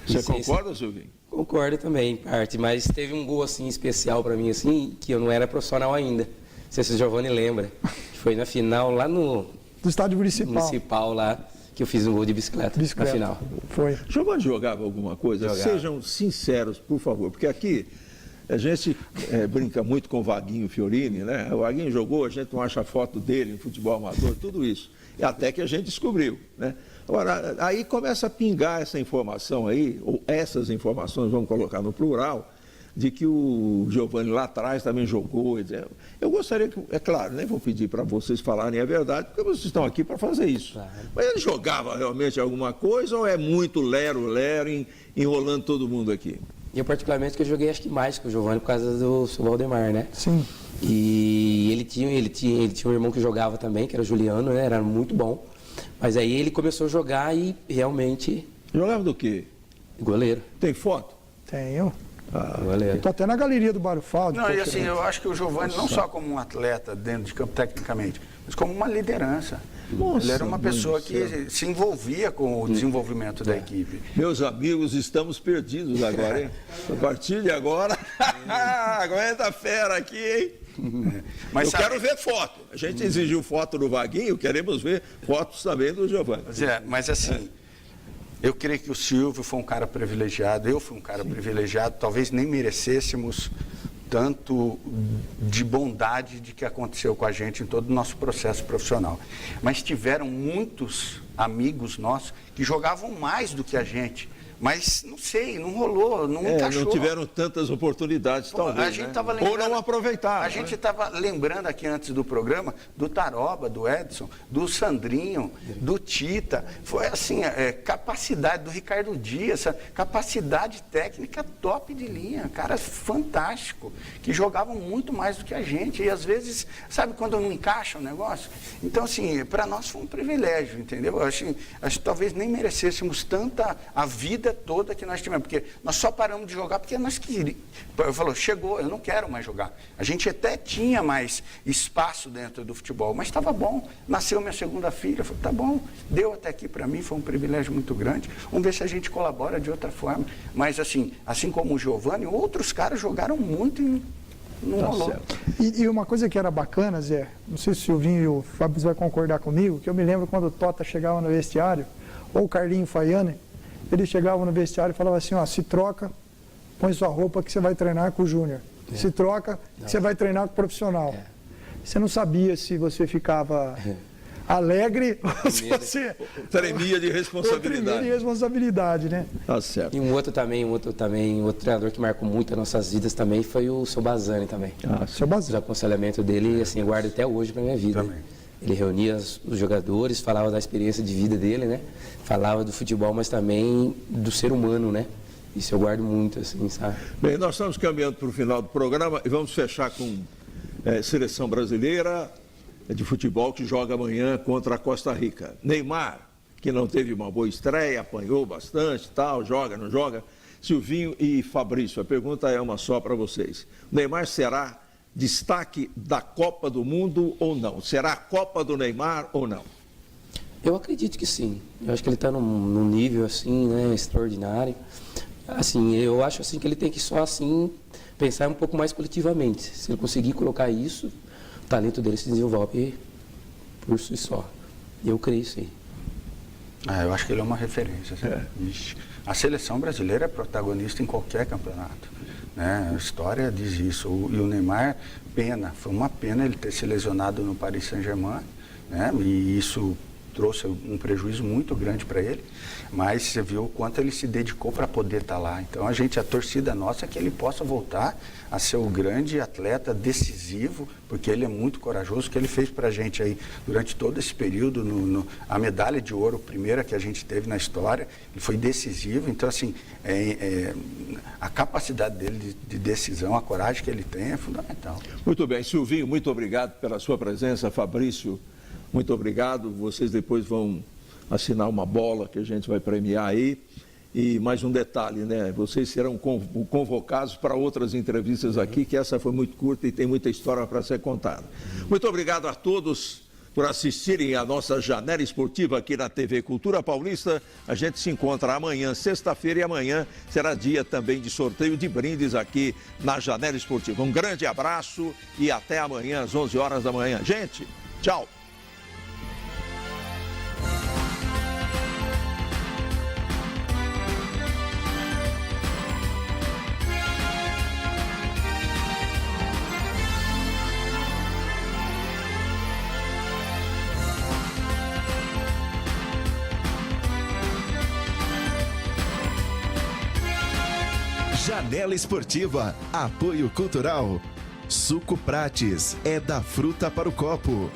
Você concorda, Silvinho? Concordo também, em parte, mas teve um gol assim especial para mim, assim, que eu não era profissional ainda. Não sei se o Giovanni lembra. Foi na final lá do estádio municipal lá, que eu fiz um gol de bicicleta. Na final. Foi. Giovanni jogava alguma coisa? Jogava. Sejam sinceros, por favor, porque aqui a gente brinca muito com o Vaguinho Fiorini, né? O Vaguinho jogou, a gente não acha foto dele no futebol amador, tudo isso. E até que a gente descobriu, né? Agora, aí começa a pingar essa informação aí, ou essas informações, vamos colocar no plural, de que o Giovanni lá atrás também jogou. Eu gostaria que, é claro, nem vou pedir para vocês falarem a verdade, porque vocês estão aqui para fazer isso. Claro. Mas ele jogava realmente alguma coisa ou é muito lero-lero enrolando todo mundo aqui? Eu particularmente que eu joguei acho que mais com o Giovanni por causa do seu Valdemar, né? Sim. E ele tinha um irmão que jogava também, que era o Juliano, né? Era muito bom. Mas aí ele começou a jogar e realmente... Jogava do quê? Goleiro. Tem foto? Tenho. Goleiro. Estou até na galeria do Barufaldo. Não, e assim, eu acho que o Giovanni, não só como um atleta dentro de campo tecnicamente, mas como uma liderança. Nossa, ele era uma pessoa que se envolvia com o desenvolvimento da equipe. Meus amigos, estamos perdidos agora, hein? A partir de agora, aguenta a fera aqui, hein? Mas eu quero ver foto. A gente exigiu foto do Vaguinho, queremos ver fotos também do Giovanni. Mas assim, eu creio que o Silvio foi um cara privilegiado, eu fui um cara privilegiado, talvez nem merecêssemos tanto de bondade de que aconteceu com a gente em todo o nosso processo profissional. Mas tiveram muitos amigos nossos que jogavam mais do que a gente. Mas, não sei, não rolou, não encaixou. Não tiveram tantas oportunidades, talvez, a gente né? tava lembrando, ou não aproveitaram. A gente estava lembrando aqui antes do programa do Taroba, do Edson, do Sandrinho, do Tita. Foi assim, capacidade do Ricardo Dias, capacidade técnica top de linha. Cara fantástico, que jogavam muito mais do que a gente. E às vezes, sabe quando não encaixa o negócio? Então, assim, para nós foi um privilégio, entendeu? Acho que talvez nem merecêssemos tanta a vida toda que nós tivemos, porque nós só paramos de jogar porque nós queríamos. Eu falou, chegou, eu não quero mais jogar. A gente até tinha mais espaço dentro do futebol, mas estava bom. Nasceu minha segunda filha, eu falei, tá bom, deu até aqui para mim, foi um privilégio muito grande. Vamos ver se a gente colabora de outra forma. Mas assim como o Giovanni, outros caras jogaram muito e não rolou. E uma coisa que era bacana, Zé, não sei se o Silvinho e o Fábio vai concordar comigo, que eu me lembro quando o Tota chegava no vestiário, ou o Carlinho Faiane, ele chegava no vestiário e falava assim, ó, se troca, põe sua roupa que você vai treinar com o Júnior. Se troca, que você vai treinar com o profissional. você não sabia se você ficava alegre ou se você... Tremia de responsabilidade. Tremia de responsabilidade, né? Tá certo. E um outro treinador que marcou muito as nossas vidas também foi o seu Bazani também. Seu Bazani. O aconselhamento dele, assim, eu guardo até hoje pra minha vida. Também. Ele reunia os jogadores, falava da experiência de vida dele, né? Falava do futebol, mas também do ser humano, né? Isso eu guardo muito, assim, sabe? Bem, nós estamos caminhando para o final do programa e vamos fechar com seleção brasileira de futebol que joga amanhã contra a Costa Rica. Neymar, que não teve uma boa estreia, apanhou bastante, tal, joga, não joga. Silvinho e Fabrício, a pergunta é uma só para vocês. Neymar será destaque da Copa do Mundo ou não? Será a Copa do Neymar ou não? Eu acredito que sim. Eu acho que ele está num nível assim, né, extraordinário. Assim, eu acho assim que ele tem que só assim pensar um pouco mais coletivamente. Se ele conseguir colocar isso, o talento dele se desenvolve por si só. Eu creio sim. Eu acho que ele é uma referência. A seleção brasileira é protagonista em qualquer campeonato, né? A história diz isso. E o Neymar, foi uma pena ele ter se lesionado no Paris Saint-Germain, né? E isso trouxe um prejuízo muito grande para ele, mas você viu o quanto ele se dedicou para poder estar lá. Então a torcida nossa é que ele possa voltar a ser o grande atleta decisivo, porque ele é muito corajoso, o que ele fez para a gente aí durante todo esse período, a medalha de ouro, primeira que a gente teve na história, ele foi decisivo. Então assim, a capacidade dele de decisão, a coragem que ele tem é fundamental. Muito bem, Silvinho, muito obrigado pela sua presença. Fabrício, muito obrigado. Vocês depois vão assinar uma bola que a gente vai premiar aí. E mais um detalhe, né? Vocês serão convocados para outras entrevistas aqui, que essa foi muito curta e tem muita história para ser contada. Muito obrigado a todos por assistirem à nossa janela esportiva aqui na TV Cultura Paulista. A gente se encontra amanhã, sexta-feira, e amanhã será dia também de sorteio de brindes aqui na janela esportiva. Um grande abraço e até amanhã às 11 horas da manhã. Gente, tchau! Janela Esportiva, apoio cultural. Suco Prates, é da fruta para o copo.